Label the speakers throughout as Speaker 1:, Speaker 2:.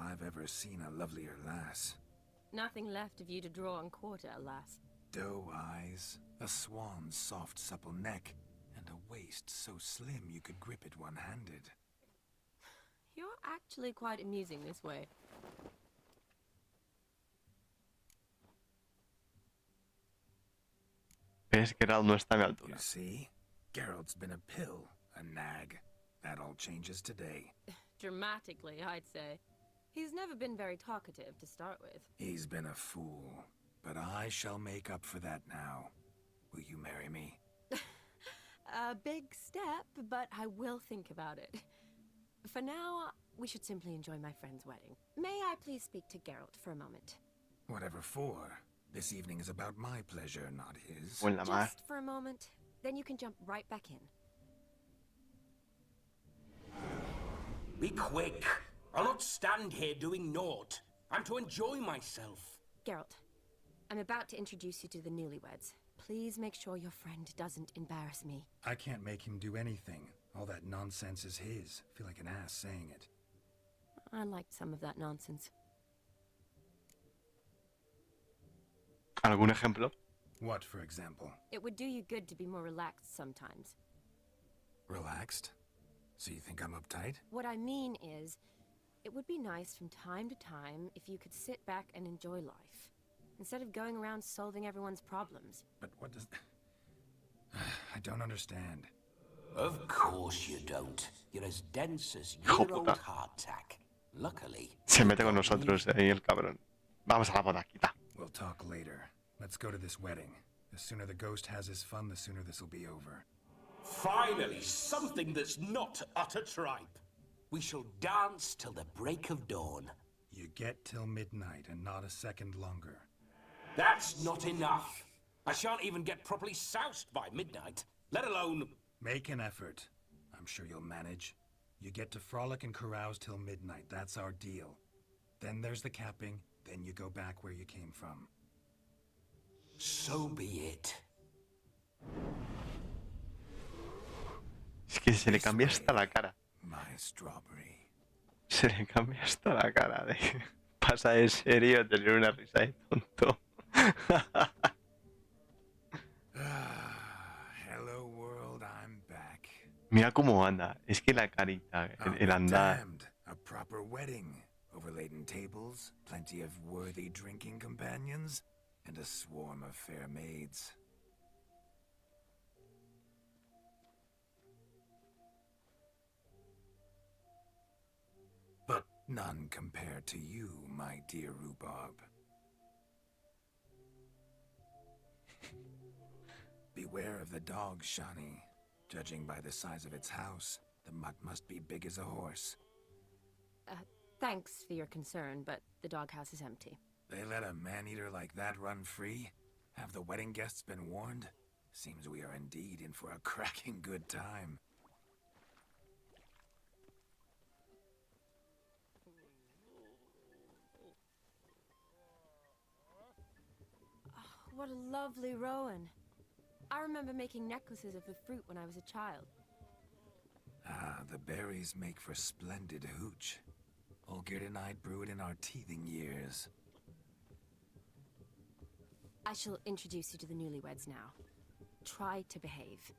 Speaker 1: I've ever seen a lovelier lass.
Speaker 2: Nothing left of you to draw on quarter, alas.
Speaker 1: Doe eyes, a swan's soft supple neck, and a waist so slim you could grip it one-handed.
Speaker 2: You're actually quite amusing this way.
Speaker 3: ¿Ves? Geralt no está a mi
Speaker 1: You
Speaker 3: altura.
Speaker 1: see? Geralt's been a pill, a nag. That all changes today.
Speaker 2: Dramatically, I'd say. He's never been very talkative to start with.
Speaker 1: He's been a fool, but I shall make up for that now. Will you marry me?
Speaker 2: A big step, but I will think about it. For now, we should simply enjoy my friend's wedding. May I please speak to Geralt for a moment?
Speaker 1: Whatever for. This evening is about my pleasure, not his.
Speaker 3: O en la mar.
Speaker 2: Just for a moment, then you can jump right back in.
Speaker 4: Be quick. I'll not stand here doing naught. I'm to enjoy myself.
Speaker 2: Geralt, I'm about to introduce you to the newlyweds. Please make sure your friend doesn't embarrass me.
Speaker 1: I can't make him do anything. All that nonsense is his. Feel like an ass saying it.
Speaker 2: I liked some of that nonsense.
Speaker 3: ¿Algún ejemplo?
Speaker 1: What, for example?
Speaker 2: It would do you good to be more relaxed sometimes.
Speaker 1: Relaxed? So you think I'm uptight?
Speaker 2: What I mean is, it would be nice from time to time if you could sit back and enjoy life, instead of going around solving everyone's problems.
Speaker 1: But what does... I don't understand.
Speaker 4: Of course you don't. You're as dense as
Speaker 3: Hijo
Speaker 4: your old
Speaker 3: puta.
Speaker 4: hardtack. Luckily.
Speaker 3: Se mete con nosotros ahí el cabrón. Vamos a la boda, quita.
Speaker 1: We'll talk later. Let's go to this wedding. The sooner the ghost has his fun, the sooner this'll be over.
Speaker 4: Finally, something that's not utter tripe. We shall dance till the break of dawn.
Speaker 1: You get till midnight and not a second longer.
Speaker 4: That's not enough. I shan't even get properly soused by midnight, let alone...
Speaker 1: Make an effort. I'm sure you'll manage. You get to frolic and carouse till midnight. That's our deal. Then there's the capping. Then you go back where you came from.
Speaker 4: So be it.
Speaker 3: Es que se le cambia hasta la cara.
Speaker 1: My strawberry.
Speaker 3: Se le cambia hasta la cara de... Pasa de serio, tener una risa de tonto.
Speaker 1: Hello world, I'm back.
Speaker 3: Mira cómo anda. Es que la carita, el andar.
Speaker 1: Damned. A proper wedding. Overladen tables, plenty of worthy drinking companions, and a swarm of fair maids. But none compared to you, my dear rhubarb. Beware of the dog, Shani. Judging by the size of its house, the mutt must be big as a horse.
Speaker 2: Thanks for your concern, but the doghouse is empty.
Speaker 1: They let a man-eater like that run free? Have the wedding guests been warned? Seems we are indeed in for a cracking good time.
Speaker 2: Oh, what a lovely rowan. I remember making necklaces of the fruit when I was a child.
Speaker 1: Ah, the berries make for splendid hooch. Olgerd and I brewed in our teething years.
Speaker 2: I shall introduce you to the newlyweds now. Try to behave.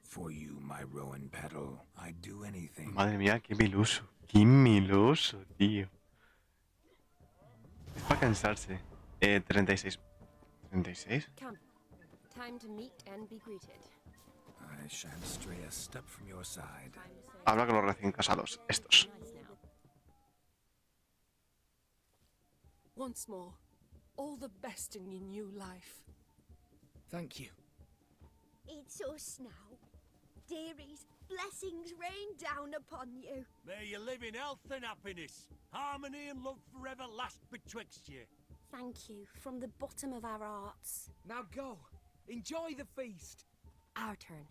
Speaker 1: For you, my rowan petal, I'd do anything.
Speaker 3: Madre mía, qué miloso. Qué miloso, tío. Es para cansarse. 36. ¿36?
Speaker 2: Come. Time to meet and be greeted.
Speaker 1: I shan't stray a step from your side.
Speaker 2: Time to say
Speaker 3: Habla con los recién casados, estos.
Speaker 2: nice now.
Speaker 5: Once more, all the best in your new life.
Speaker 1: Thank you.
Speaker 6: It's us now. Dearies, blessings rain down upon you.
Speaker 7: May you live in health and happiness. Harmony and love forever last betwixt you.
Speaker 6: Thank you from the bottom of our hearts.
Speaker 8: Now go. Enjoy the feast.
Speaker 2: Our turn.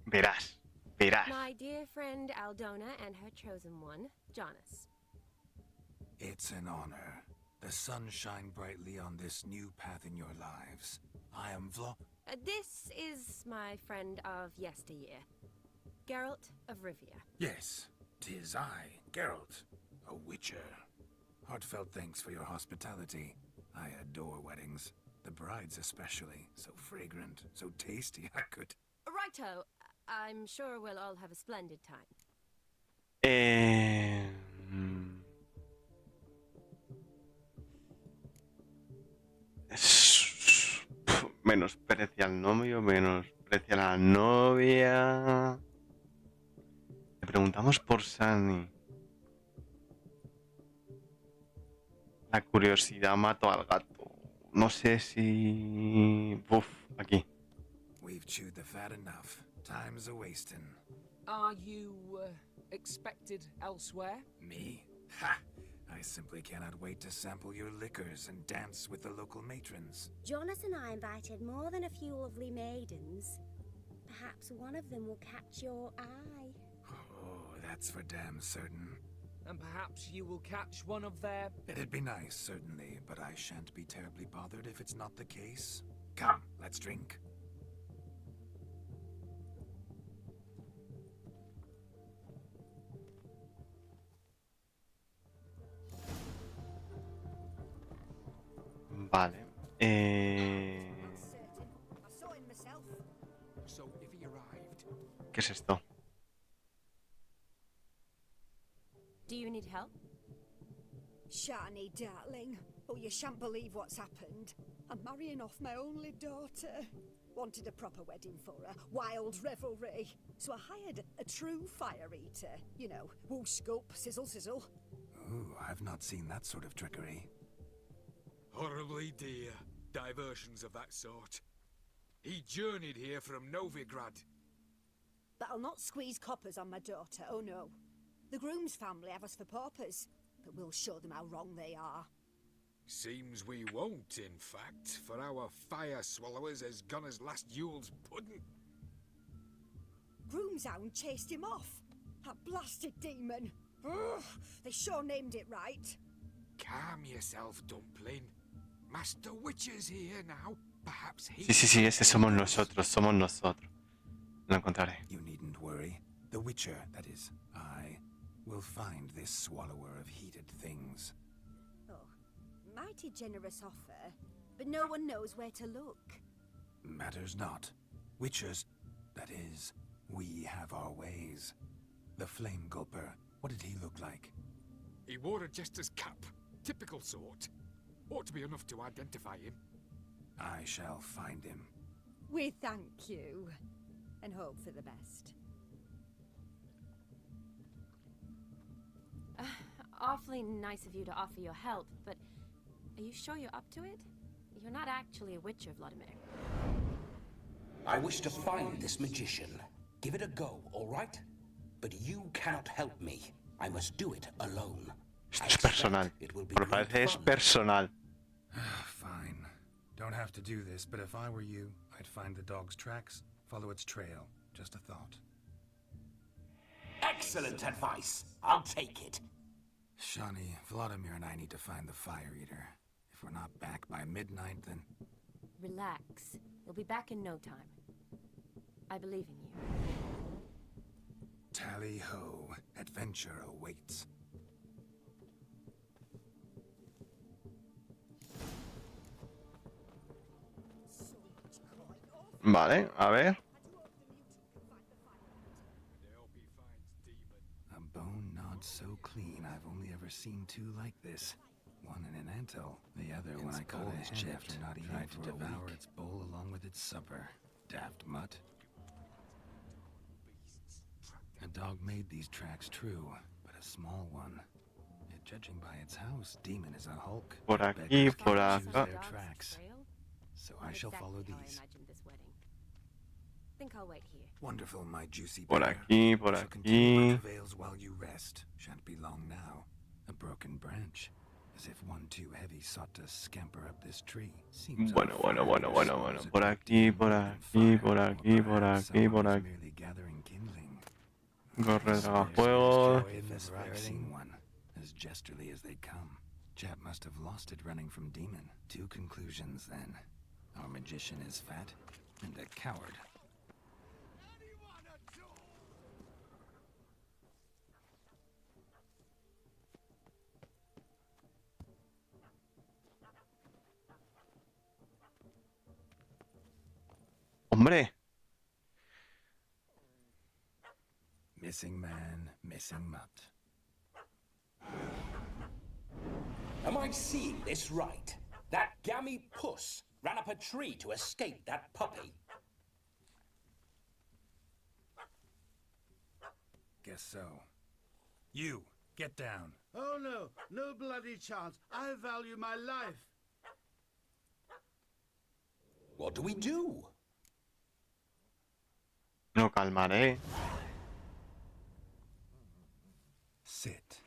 Speaker 3: Verás, verás.
Speaker 2: My dear friend Aldona and her chosen one, Jonas.
Speaker 1: It's an honor. The sun shine brightly on this new path in your lives. I am
Speaker 2: This is my friend of yesteryear, Geralt of Rivia.
Speaker 1: Yes, 'tis I, Geralt. A witcher. Heartfelt thanks for your hospitality. I adore weddings. The brides especially. So fragrant, so tasty, I could...
Speaker 2: Righto. I'm sure we'll all have a splendid time.
Speaker 3: Eh, Menosprecia al novio, menosprecia a la novia. Le preguntamos por Sunny. La curiosidad mató al gato. No sé si... Uf, aquí.
Speaker 1: We've chewed the fat enough. Time's a-wasting.
Speaker 8: Are you expected elsewhere?
Speaker 1: Me? Ha! I simply cannot wait to sample your liquors and dance with the local matrons.
Speaker 6: Jonas and I invited more than a few lovely maidens. Perhaps one of them will catch your eye.
Speaker 1: Oh, that's for damn certain.
Speaker 8: And perhaps you will catch one of their...
Speaker 1: It'd be nice, certainly, but I shan't be terribly bothered if it's not the case. Come, let's drink.
Speaker 3: Vale.
Speaker 8: So if he arrived...
Speaker 3: ¿Qué es esto?
Speaker 2: Do you need help?
Speaker 9: Shani, darling. Oh, you shan't believe what's happened. I'm marrying off my only daughter. Wanted a proper wedding for her. Wild revelry. So I hired a true fire eater. You know, whoosh, gulp, sizzle, sizzle.
Speaker 1: Ooh, I've not seen that sort of trickery.
Speaker 7: Horribly dear diversions of that sort. He journeyed here from Novigrad.
Speaker 9: But I'll not squeeze coppers on my daughter, oh no. The groom's family have us for paupers, but we'll show them how wrong they are.
Speaker 7: Seems we won't, in fact, for our fire swallowers has gone as last Yule's pudding.
Speaker 9: Groom's hound chased him off. That blasted demon. Ugh, they sure named it right.
Speaker 7: Calm yourself, Dumpling. Master Witcher's here now. Perhaps he...
Speaker 3: Sí, ese somos nosotros, Lo encontraré.
Speaker 1: You needn't worry. The Witcher, that is, I, will find this swallower of heated things.
Speaker 6: Oh, mighty generous offer, but no one knows where to look.
Speaker 1: Matters not. Witchers, that is, we have our ways. The Flame Gulper, what did he look like?
Speaker 7: He wore a jester's cap. Typical sort. Ought to be enough to identify him.
Speaker 1: I shall find him.
Speaker 6: We thank you, and hope for the best.
Speaker 2: Awfully nice of you to offer your help, but are you sure you're up to it? You're not actually a witcher, Vladimir.
Speaker 4: I wish to find this magician. Give it a go, all right? But you cannot help me. I must do it alone.
Speaker 3: Esto es personal. Por parece es personal.
Speaker 1: Fine. Don't have to do this, but if I were you, I'd find the dog's tracks, follow its trail. Just a thought.
Speaker 4: Excellent advice. I'll take it.
Speaker 1: Shani, Vladimir and I need to find the Fire Eater. If we're not back by midnight, then...
Speaker 2: Relax. You'll be back in no time. I believe in you.
Speaker 1: Tally-ho. Adventure awaits.
Speaker 3: Vale, a ver.
Speaker 1: A bone not so clean I've only ever seen two like this. One in an antle, the other when I caught a hen after not eating tried to devour its bowl along with its supper. Daft mutt. A dog made these tracks true, but a small one. Yet judging by its house, Demon is a hulk.
Speaker 3: Por aquí, por
Speaker 1: Choose
Speaker 3: acá.
Speaker 1: their tracks. So I shall follow
Speaker 2: Exactly how I
Speaker 1: these.
Speaker 2: imagined this wedding. Think I'll wait here.
Speaker 1: Wonderful, my juicy
Speaker 3: Por
Speaker 1: bear.
Speaker 3: aquí, por
Speaker 1: Shall continue my
Speaker 3: aquí.
Speaker 1: travails while you rest. Shan't be long now. A broken branch. As if one too heavy sought to scamper up this tree. Seems
Speaker 3: Bueno.
Speaker 1: our fire
Speaker 3: Por
Speaker 1: souls
Speaker 3: aquí,
Speaker 1: attract
Speaker 3: por
Speaker 1: demons
Speaker 3: aquí,
Speaker 1: and
Speaker 3: por
Speaker 1: fire,
Speaker 3: aquí,
Speaker 1: or
Speaker 3: por
Speaker 1: perhaps
Speaker 3: aquí, por
Speaker 1: someone is
Speaker 3: aquí.
Speaker 1: merely gathering kindling.
Speaker 3: Corre,
Speaker 1: Spares
Speaker 3: Dragafuego.
Speaker 1: joy if ever I've seen one, as jesterly as they come. Chap must have lost it running from Demon. Two conclusions then. Our magician is fat, and a coward.
Speaker 3: Hombre,
Speaker 1: Missing man, missing mutt.
Speaker 4: Am I seeing this right? That gammy puss ran up a tree to escape that puppy.
Speaker 1: Guess so. You, get down.
Speaker 10: Oh no, no bloody chance. I value my life.
Speaker 4: What do we do?
Speaker 3: no calmaré.
Speaker 1: Sit.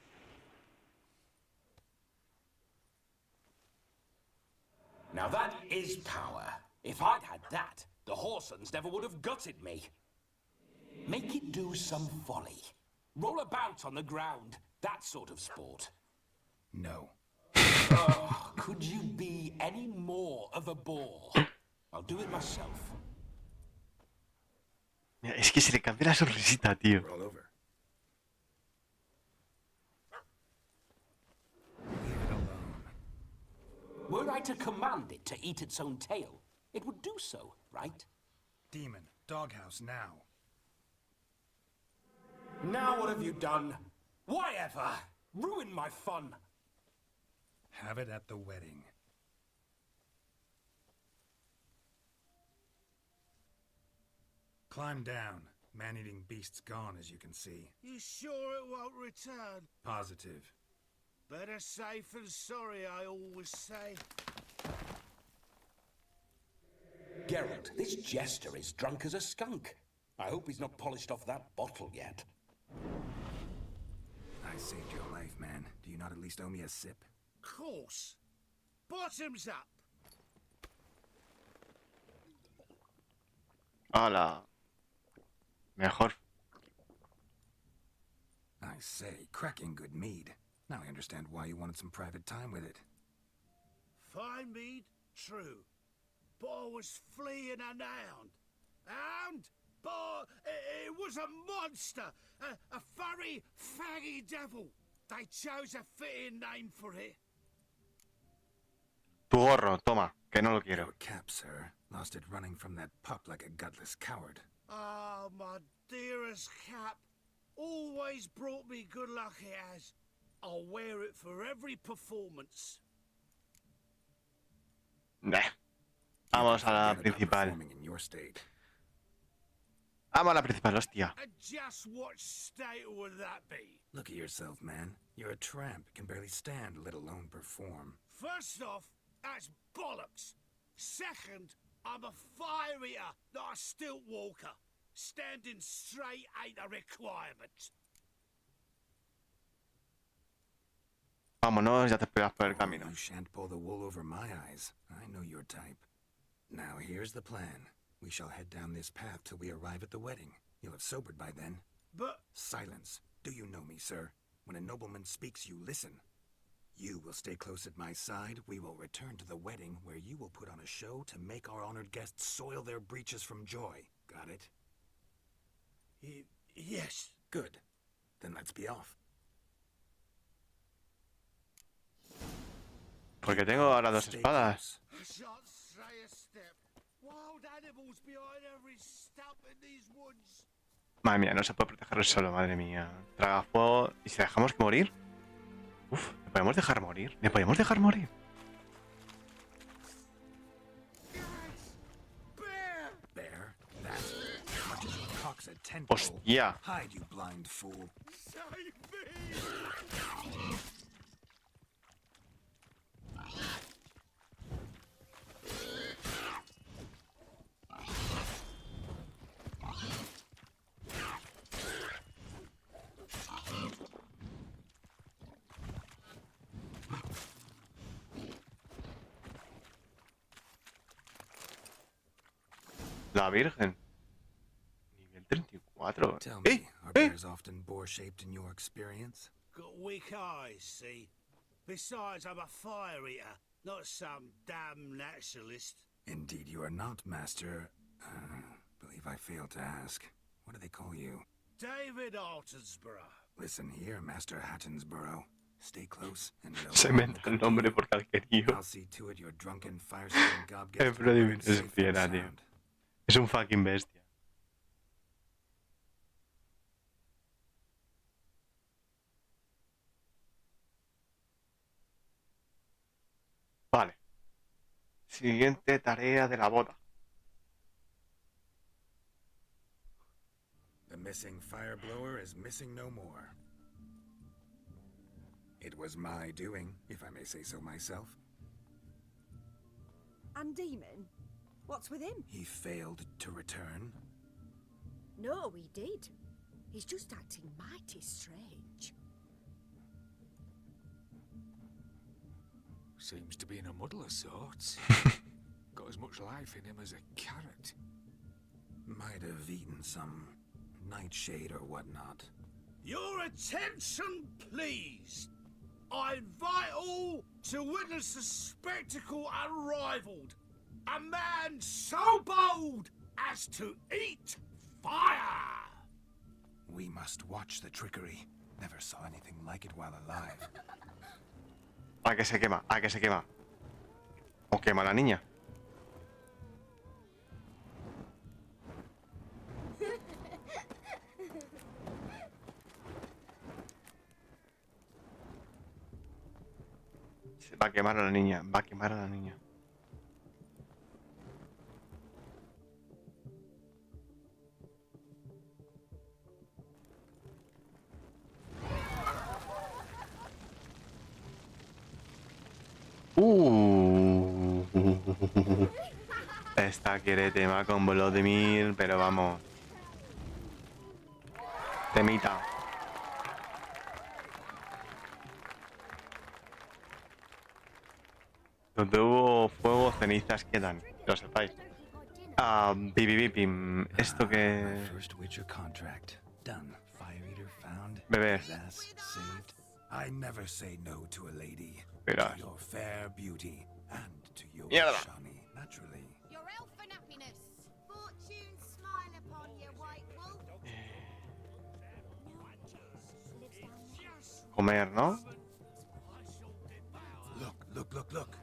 Speaker 4: Now that is power. If I'd had that, the Horsons never would have gutted me. Make it do some folly. Roll about on the ground. That sort of sport.
Speaker 1: No.
Speaker 4: Oh, could you be any more of a bore? I'll do it myself.
Speaker 3: Mira, es que se le cambia la sonrisita, tío.
Speaker 1: Roll over. Leave it alone.
Speaker 4: Were I to command it to eat its own tail, it would do so, right?
Speaker 1: Demon, doghouse now.
Speaker 4: Now what have you done? Why ever? Ruined my fun.
Speaker 1: Have it at the wedding. Climb down. Man-eating beast's gone, as you can see.
Speaker 10: You sure it won't return?
Speaker 1: Positive.
Speaker 10: Better safe than sorry, I always say.
Speaker 4: Geralt, this jester is drunk as a skunk. I hope he's not polished off that bottle yet.
Speaker 1: I saved your life, man. Do you not at least owe me a sip?
Speaker 10: Course. Bottoms up.
Speaker 3: Hola. Mejor.
Speaker 1: I say, cracking good mead. Now I understand why you wanted some private time with it.
Speaker 10: Fine mead, true. But I was fleeing an hound. Hound? But it was a monster. A furry, faggy devil. They chose a fitting name for it.
Speaker 3: Tu gorro, toma, que no lo quiero.
Speaker 1: Your cap, sir. Lost it running from that pup like a gutless coward.
Speaker 10: Oh, my dearest cap. Always brought me good luck it has. I'll wear it for every performance.
Speaker 3: Nah. Vamos a la
Speaker 1: Forget about
Speaker 3: principal.
Speaker 1: performing in your state.
Speaker 3: Vamos a la principal, hostia.
Speaker 10: And just what state would that be?
Speaker 1: Look at yourself, man. You're a tramp. Can barely stand, let alone perform.
Speaker 10: First off, that's bollocks. Second, I'm a fire eater, not a stilt walker. Standing straight ain't a requirement.
Speaker 3: Vámonos, ya te pegas por el camino.
Speaker 1: You shan't pull the wool over my eyes. I know your type. Now here's the plan. We shall head down this path till we arrive at the wedding. You'll have sobered by then.
Speaker 10: But
Speaker 1: Silence. Do you know me, sir? When a nobleman speaks, you listen. You will stay close at my side. We will return to the wedding, where you will put on a show to make our honored guests soil their breeches from joy. Got it?
Speaker 10: yes.
Speaker 1: Good. Then let's be off.
Speaker 3: Porque tengo ahora dos
Speaker 1: Stay
Speaker 3: espadas.
Speaker 1: close.
Speaker 10: I shan't stray a step. Wild animals behind every stump in these woods.
Speaker 3: Madre mía, no se puede proteger solo, madre mía. Traga fuego. ¿Y si le dejamos que morir? Uf, ¿le podemos dejar morir? ¿Le podemos dejar morir?
Speaker 1: Bear, that, as much as your cock's a tentacle.
Speaker 3: Hostia.
Speaker 1: Hide, you blind fool.
Speaker 10: Save me!
Speaker 3: La Virgen. Nivel 34.
Speaker 1: Tell me, are bears often boar-shaped in your experience?
Speaker 10: Got weak eyes, see? Besides, I'm a fire eater, not some damn naturalist.
Speaker 1: Indeed you are not, Master. Believe I failed to ask. What do they call you?
Speaker 10: David Altonsborough.
Speaker 1: Listen here, Master Hattonsborough. Stay close and know
Speaker 3: Se inventa el nombre porque al querido.
Speaker 1: I'll see to it your drunken fire-spitting gob gets
Speaker 3: Pero adivino,
Speaker 1: safe
Speaker 3: es
Speaker 1: and
Speaker 3: fiera, tío.
Speaker 1: sound.
Speaker 3: Es un fucking bestia. Vale. Siguiente tarea de la boda.
Speaker 1: The missing fire blower is missing no more. It was my doing, if I may say so myself.
Speaker 9: And Demon? What's with him?
Speaker 1: He failed to return.
Speaker 9: No, he did. He's just acting mighty strange.
Speaker 7: Seems to be in a muddle of sorts. Got as much life in him as a carrot.
Speaker 1: Might have eaten some nightshade or whatnot.
Speaker 10: Your attention, please. I invite all to witness a spectacle unrivaled. A man so bold as to eat fire.
Speaker 1: We must watch the trickery. Never saw anything like it while alive.
Speaker 3: ¿A que se quema? ¿A que se quema? ¿O quema la niña? Se va a quemar a la niña. Va a quemar a la niña. Esta quiere tema con Vladimir, pero vamos. Temita. Donde hubo fuego, cenizas quedan, que lo sepáis. Bipim. Esto que...
Speaker 1: First Witcher contract. Done. Fire eater found.
Speaker 3: Bebé.
Speaker 1: Ass saved. I never say no to a lady.
Speaker 3: Verás.
Speaker 1: To your fair beauty and to your
Speaker 3: Mierda.
Speaker 1: shiny, naturally.
Speaker 6: Your elfin happiness. Fortune smile upon you, White Wolf.
Speaker 3: Comer, ¿no?
Speaker 1: Look.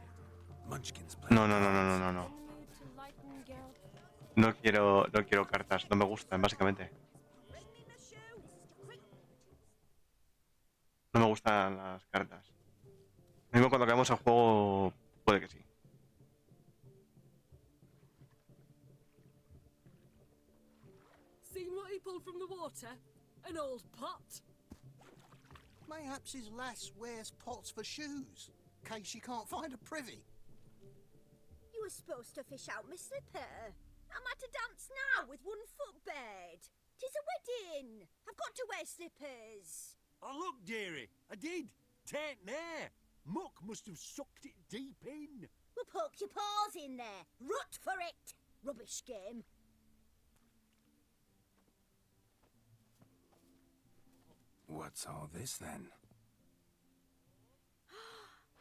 Speaker 1: Munchkins play.
Speaker 3: No. No quiero cartas, no me gustan, básicamente. No me gustan las cartas. Mismo cuando acabemos el juego, puede que sí.
Speaker 5: Seen what he pulled from the water? An old pot.
Speaker 11: Mayhaps his lass wears pots for shoes, case she can't find a privy.
Speaker 6: You were supposed to fish out my slipper. I'm at a dance now with one foot bared. 'Tis a wedding. I've got to wear slippers.
Speaker 10: Oh, look, dearie, I did. Tain't there. Muck must have sucked it deep in.
Speaker 6: Well, poke your paws in there. Rut for it. Rubbish game.
Speaker 1: What's all this then?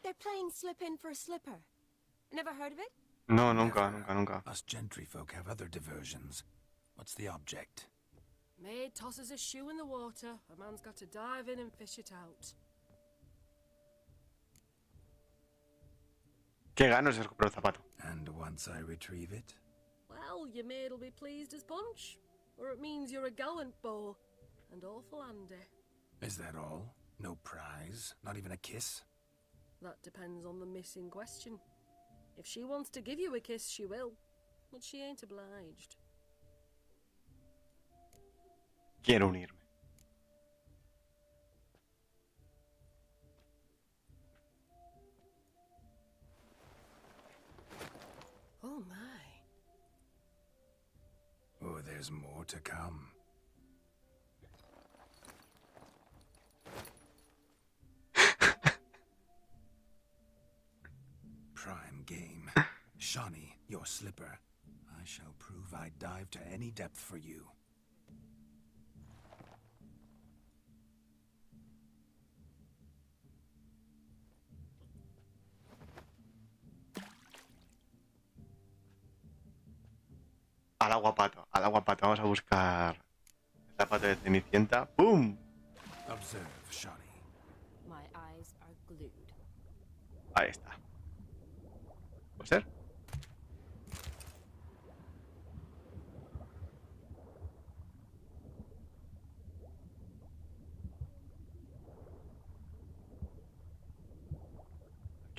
Speaker 2: They're playing slip in for a slipper. Never heard of it?
Speaker 3: No, nunca.
Speaker 1: Us gentry folk have other diversions. What's the object?
Speaker 5: Maid tosses a shoe in the water. A man's got to dive in and fish it out.
Speaker 3: Qué ganas de comprar un zapato.
Speaker 1: And once I retrieve it?
Speaker 5: Well, your maid'll be pleased as punch. Or it means you're a gallant beau. And awful handy.
Speaker 1: Is that all? No prize? Not even a kiss?
Speaker 5: That depends on the miss in question. If she wants to give you a kiss, she will. But she ain't obliged.
Speaker 3: Quiero unirme.
Speaker 5: Oh my.
Speaker 1: Oh, there's more to come. Prime game. Shawnee, your slipper. I shall prove I'd dive to any depth for you.
Speaker 3: Al agua pato. Vamos a buscar el zapato de Cenicienta. ¡Pum!
Speaker 1: Observe, Shawnee.
Speaker 2: My eyes are glued.
Speaker 3: Ahí está. ¿Puede ser?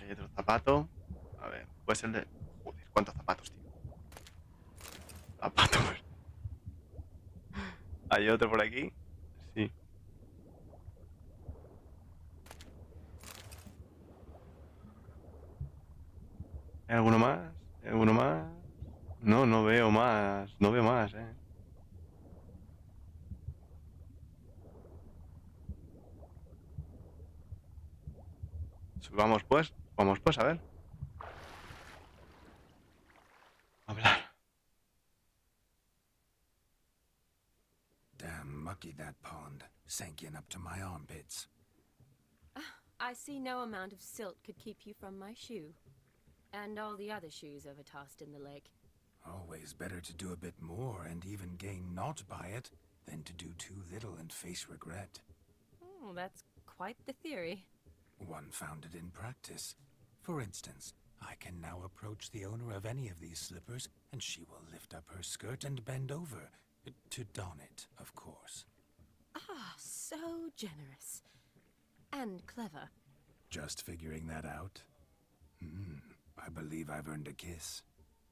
Speaker 3: hay otro zapato. A ver, puede ser de... Joder, ¿cuántos zapatos, tío? Zapatos. ¿Hay otro por aquí? Sí. ¿Hay alguno más? ¿Hay alguno más? No, no veo más. No veo más, Vamos pues, a ver. Hablar.
Speaker 1: Damn mucky that pond. Sank in up to my armpits.
Speaker 2: I see no amount of silt could keep you from my shoe. And all the other shoes overtossed in the lake.
Speaker 1: Always better to do a bit more and even gain naught by it than to do too little and face regret.
Speaker 2: Oh, that's quite the theory.
Speaker 1: One founded in practice. For instance, I can now approach the owner of any of these slippers, and she will lift up her skirt and bend over. To don it, of course.
Speaker 2: Ah, so generous. And clever.
Speaker 1: Just figuring that out? I believe I've earned a kiss.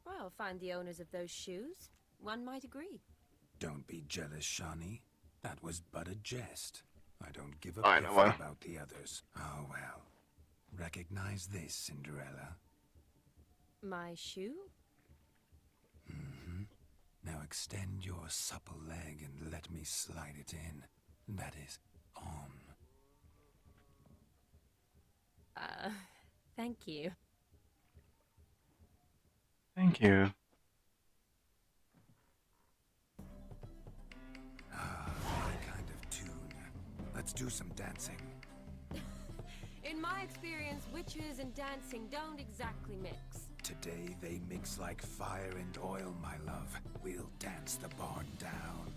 Speaker 2: Well, find the owners of those shoes. One might agree.
Speaker 1: Don't be jealous, Shawnee. That was but a jest. I don't give a
Speaker 3: I
Speaker 1: piff
Speaker 3: know, well.
Speaker 1: about the others. Oh well. Recognize this, Cinderella.
Speaker 2: My shoe?
Speaker 1: Now extend your supple leg and let me slide it in. That is, on.
Speaker 2: Thank you.
Speaker 3: Thank you.
Speaker 1: My kind of tune. Let's do some dancing.
Speaker 2: In my experience, witches and dancing don't exactly mix.
Speaker 1: Today they mix like fire and oil, my love. We'll dance the barn down.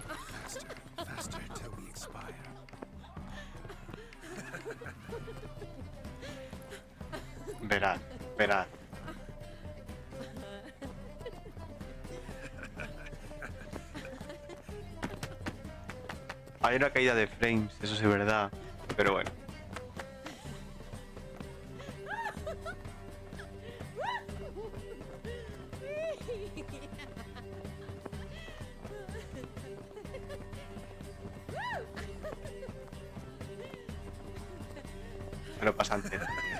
Speaker 1: Faster, faster till we expire.
Speaker 3: Verás, verás. Hay una caída de frames, eso sí es verdad. Pero bueno. Se lo pasan teta, tío.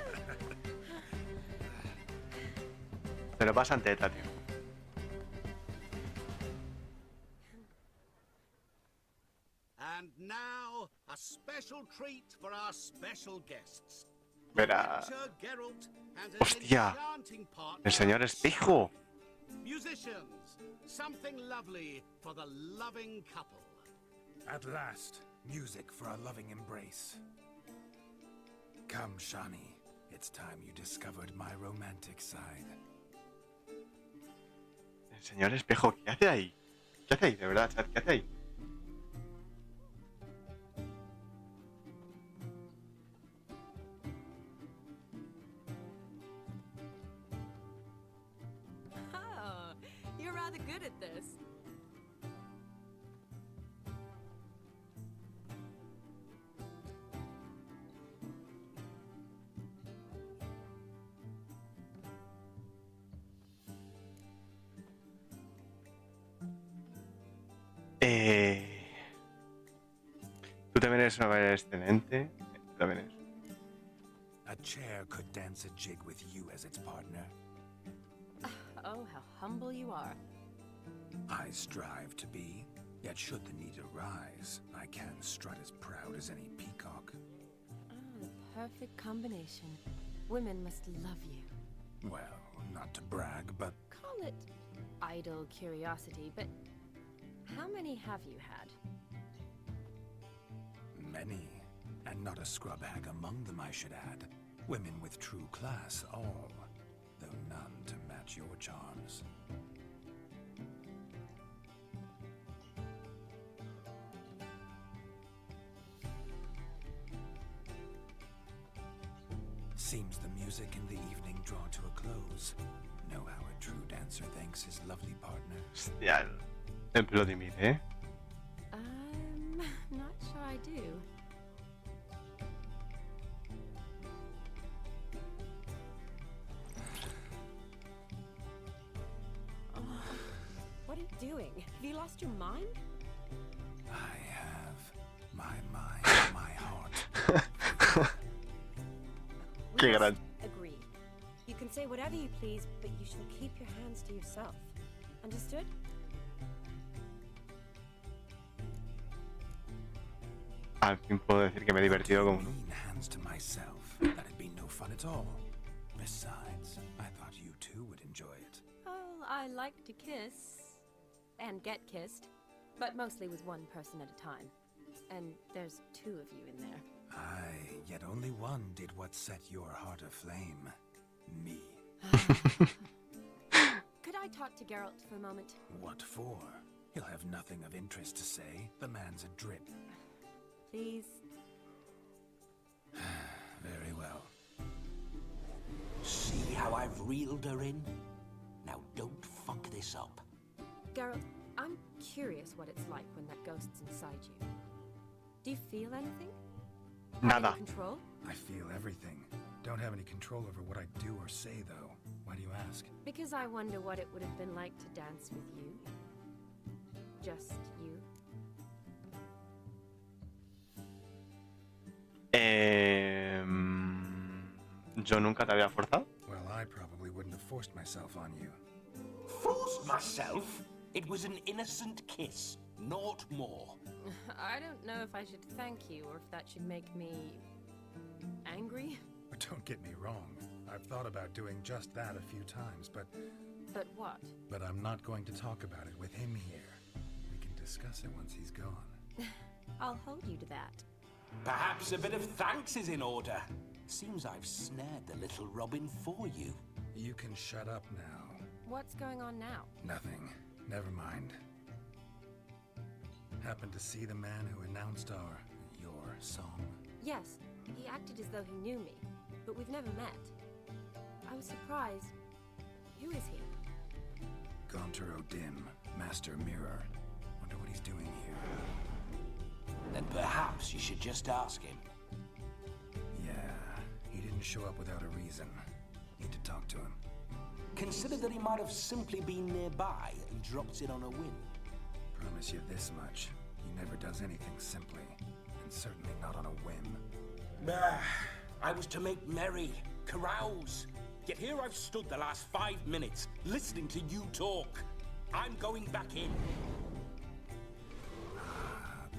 Speaker 3: Se lo pasan teta, tío.
Speaker 10: And now, a special treat for our special guests.
Speaker 3: Verá.
Speaker 10: Enter Geralt and an
Speaker 3: Hostia.
Speaker 10: enchanting partner.
Speaker 3: El señor espejo.
Speaker 10: Musicians, something lovely for the loving couple.
Speaker 1: At last, music for a loving embrace. Come, Shawnee. It's time you discovered my romantic side.
Speaker 3: El señor espejo, ¿qué hace ahí? ¿Qué hace ahí, de verdad, chat? ¿Qué hace ahí?
Speaker 2: Oh, you're rather good at this.
Speaker 3: Tú también eres una bailarina excelente. Tú también eres.
Speaker 1: A chair could dance a jig with you as its partner.
Speaker 2: Oh, how humble you are.
Speaker 1: I strive to be, yet should the need arise, I can strut as proud as any peacock.
Speaker 2: Oh, the perfect combination. Women must love you.
Speaker 1: Well, not to brag, but
Speaker 2: Call it idle curiosity, but how many have you had?
Speaker 1: many. And not a scrub hag among them, I should add. Women with true class, all. Though none to match your charms. Seems the music in the evening draw to a close. Know how a true dancer thanks his lovely partner.
Speaker 3: Hostia, el Vladimir, ¿eh?
Speaker 2: I'm not sure I do. doing? Have you lost your mind?
Speaker 1: I have my mind, my heart.
Speaker 3: Qué
Speaker 2: We must
Speaker 3: gran.
Speaker 2: agree. You can say whatever you please, but you shall keep your hands to yourself. Understood?
Speaker 3: Al fin puedo decir que me he divertido como...
Speaker 1: Clean hands to myself. That'd be no fun at all. Besides, I thought you two would enjoy it.
Speaker 2: Oh, I like to kiss. And get kissed. But mostly with one person at a time. And there's two of you in there.
Speaker 1: Aye, yet only one did what set your heart aflame. Me.
Speaker 2: Could I talk to Geralt for a moment?
Speaker 1: What for? He'll have nothing of interest to say. The man's a drip.
Speaker 2: Please?
Speaker 1: Very well.
Speaker 4: See how I've reeled her in? Now don't fuck this up.
Speaker 2: Geralt, I'm curious what it's like when that ghost's inside you. Do you feel anything?
Speaker 3: Nada.
Speaker 2: Any control?
Speaker 1: I feel everything. Don't have any control over what I do or say, though. Why do you ask?
Speaker 2: Because I wonder what it would have been like to dance with you. Just you.
Speaker 3: Yo nunca te había forzado.
Speaker 1: Well, I probably wouldn't have forced myself on you.
Speaker 4: Forced myself? It was an innocent kiss, naught more.
Speaker 2: I don't know if I should thank you or if that should make me angry.
Speaker 1: But don't get me wrong. I've thought about doing just that a few times, but
Speaker 2: But what?
Speaker 1: I'm not going to talk about it with him here. We can discuss it once he's gone.
Speaker 2: I'll hold you to that.
Speaker 4: Perhaps a bit of thanks is in order. Seems I've snared the little Robin for you.
Speaker 1: You can shut up now.
Speaker 2: What's going on now?
Speaker 1: Nothing. Never mind. Happened to see the man who announced your song?
Speaker 2: Yes, he acted as though he knew me, but we've never met. I was surprised. Who is he?
Speaker 1: Gaunter O'Dim, Master Mirror. Wonder what he's doing here.
Speaker 4: Then perhaps you should just ask him.
Speaker 1: Yeah, he didn't show up without a reason. Need to talk to him.
Speaker 4: Consider that he might have simply been nearby and dropped in on a whim.
Speaker 1: Promise you this much. He never does anything simply, and certainly not on a whim.
Speaker 4: I was to make merry, carouse. Yet here I've stood the last 5 minutes, listening to you talk. I'm going back in.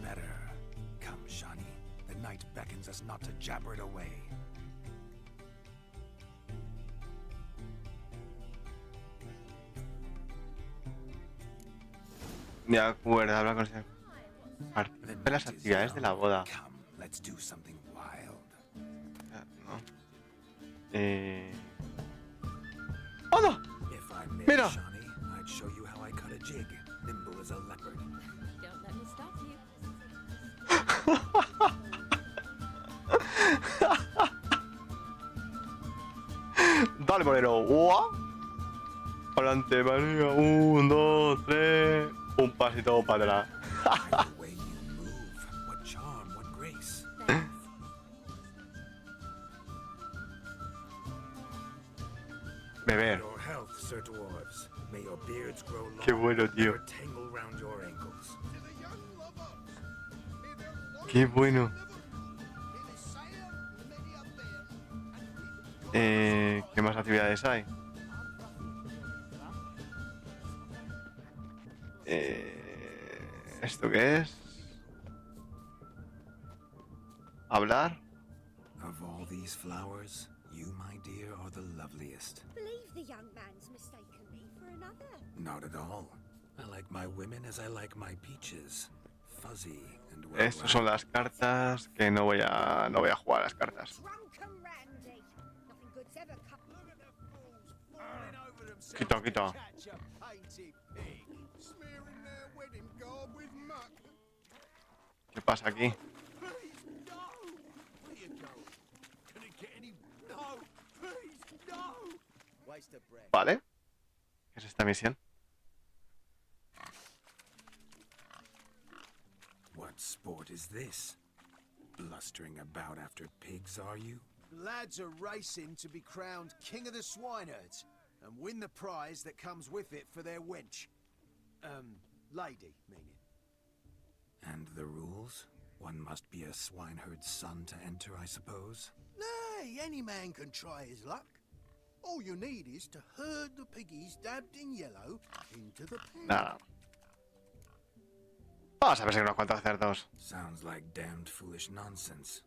Speaker 1: Better. Come, Shani. The night beckons us not to jabber it away.
Speaker 3: De acuerdo, habla con el... Participa en las actividades de la boda.
Speaker 1: Come, let's do something wild.
Speaker 3: No. ¡Hola!
Speaker 1: If I may,
Speaker 3: Mira.
Speaker 1: Shani, I'd show you how I cut a jig, nimble as a leopard.
Speaker 2: Don't let me stop you.
Speaker 3: Dale, Moreno. ¡Ua! Adelante, María. 1, 2, 3. Un pasito para atrás.
Speaker 1: The way you move, what charm, what grace.
Speaker 2: Thanks.
Speaker 3: Beber.
Speaker 1: Your health, Sir Dwarves. May your beards grow long.
Speaker 3: Qué bueno, tío.
Speaker 1: Never tangle round your ankles.
Speaker 3: Qué bueno. ¿Qué más actividades hay? ¿Esto qué es? ¿Hablar?
Speaker 1: Of all these flowers, you, my dear, are the loveliest.
Speaker 6: Believe the young man's mistaken me for another.
Speaker 1: Not at all. I like my women as I like my peaches. Fuzzy and well.
Speaker 3: Estas son las cartas que no voy a jugar a las cartas.
Speaker 6: Drunken Randy. Nothing good's ever come.
Speaker 10: Look at the fools falling over themselves.
Speaker 3: Quito, quito.
Speaker 10: to catch a painted pig, smearing their wedding garb with muck.
Speaker 3: ¿Qué pasa aquí?
Speaker 10: Please, no! Where you going? Can it get any... No! Please, no! Waste of breath.
Speaker 3: Vale. ¿Qué es esta misión?
Speaker 1: What sport is this? Blustering about after pigs, are you?
Speaker 12: Lads are racing to be crowned King of the Swineherds and win the prize that comes with it for their wench. Lady, meaning.
Speaker 1: And the rules? One must be a swineherd's son to enter, I suppose?
Speaker 11: Nay, any man can try his luck. All you need is to herd the piggies dabbed in yellow into the pen.
Speaker 3: Nada. Vamos a ver si hay unos cuantos cerdos.
Speaker 1: Sounds like damned foolish nonsense.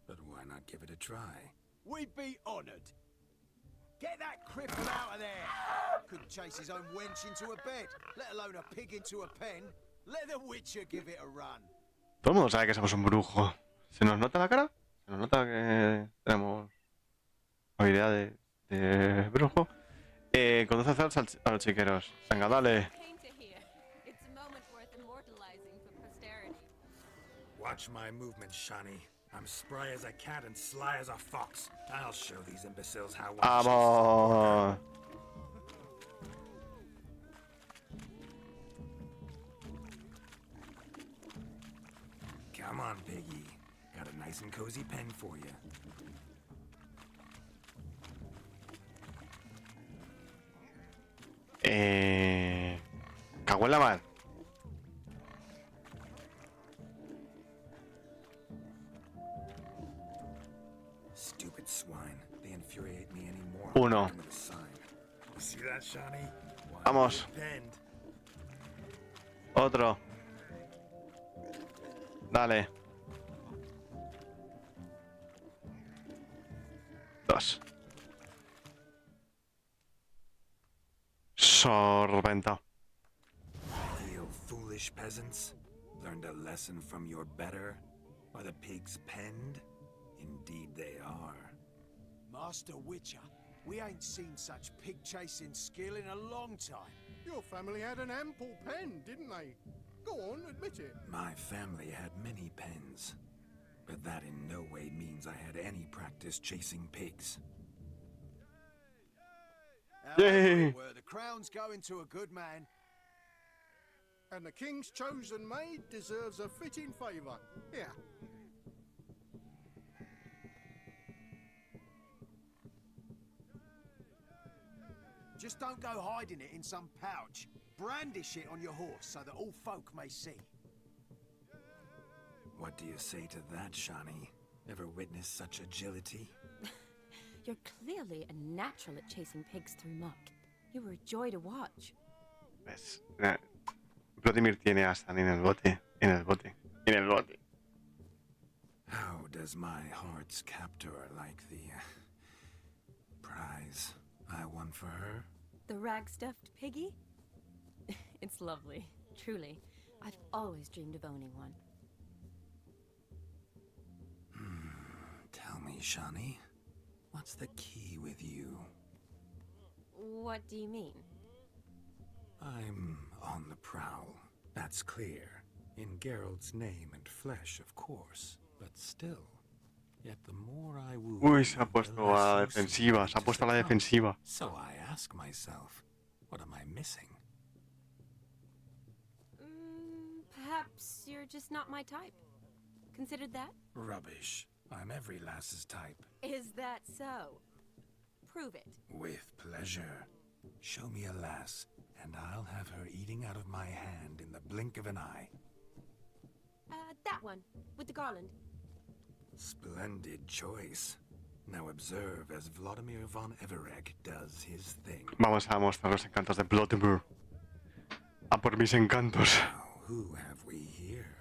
Speaker 1: But why not give it a try?
Speaker 12: We'd be honoured. Get that cripple out of there! Couldn't chase his own wench into a bed, let alone a pig into a pen. Let the Witcher give it a run.
Speaker 3: Todo el mundo sabe que somos un brujo. ¿Se nos nota la cara? ¿Se nos nota que tenemos habilidad de brujo? Conduce a los chiqueros. Venga, dale.
Speaker 1: Watch my movements, Shani. I'm spry as a cat and sly as a fox. I'll show these imbeciles how.
Speaker 3: ¡Vamos!
Speaker 1: Come on, Piggy. Got a nice and cozy pen for you.
Speaker 3: Cago en la mar.
Speaker 1: Stupid swine. They infuriate me anymore.
Speaker 3: Uno.
Speaker 1: You see that, Shani?
Speaker 3: Vamos. Otro. Dale. Dos. Sorventa.
Speaker 1: You foolish peasants. Learned a lesson from your better? Are the pigs penned? Indeed they are.
Speaker 12: Master Witcher, we ain't seen such pig-chasing skill in a long time.
Speaker 11: Your family had an ample pen, didn't they? Go on, admit it.
Speaker 1: My family had many pens, but that in no way means I had any practice chasing pigs.
Speaker 3: Yay!
Speaker 12: Where the crown's going to a good man.
Speaker 11: And the king's chosen maid deserves a fitting favour. Here.
Speaker 12: Just don't go hiding it in some pouch. Brandish it on your horse so that all folk may see.
Speaker 1: What do you say to that, Shani? Ever witnessed such agility?
Speaker 2: You're clearly a natural at chasing pigs through muck. You were a joy to watch.
Speaker 3: ¿Ves? Vladimir tiene a Stan en el bote. En el bote. En el bote.
Speaker 1: How does my heart's captor like the prize I won for her?
Speaker 2: The rag-stuffed piggy? It's lovely, truly. I've always dreamed of owning one.
Speaker 1: Tell me, Shani, what's the key with you?
Speaker 2: What do you mean?
Speaker 1: I'm on the prowl, that's clear. In Geralt's name and flesh, of course, but still. Yet the more I woo,
Speaker 3: Uy, se ha puesto a la defensiva, se ha puesto a la defensiva.
Speaker 1: So I ask myself, what am I missing?
Speaker 2: Perhaps you're just not my type. Considered that?
Speaker 1: Rubbish. I'm every lass's type.
Speaker 2: Is that so? Prove it.
Speaker 1: With pleasure. Show me a lass, and I'll have her eating out of my hand in the blink of an eye.
Speaker 2: That one, with the garland.
Speaker 1: Splendid choice. Now observe as Vladimir von Everegg does his thing.
Speaker 3: Vamos a mostrar los encantos de Vladimir. A por mis encantos.
Speaker 1: Now, who have we here?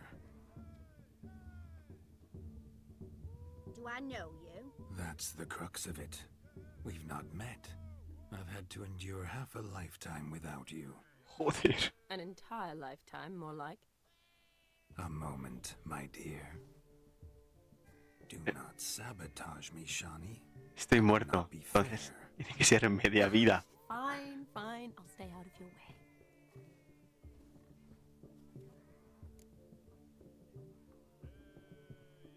Speaker 6: Do I know you?
Speaker 1: That's the crux of it. We've not met. I've had to endure half a lifetime without you.
Speaker 3: Joder.
Speaker 2: An entire lifetime, more like.
Speaker 1: A moment, my dear. Do not sabotage me, Shani.
Speaker 3: Estoy muerto, entonces tiene que ser media vida.
Speaker 2: Fine, fine. I'll stay out of your way.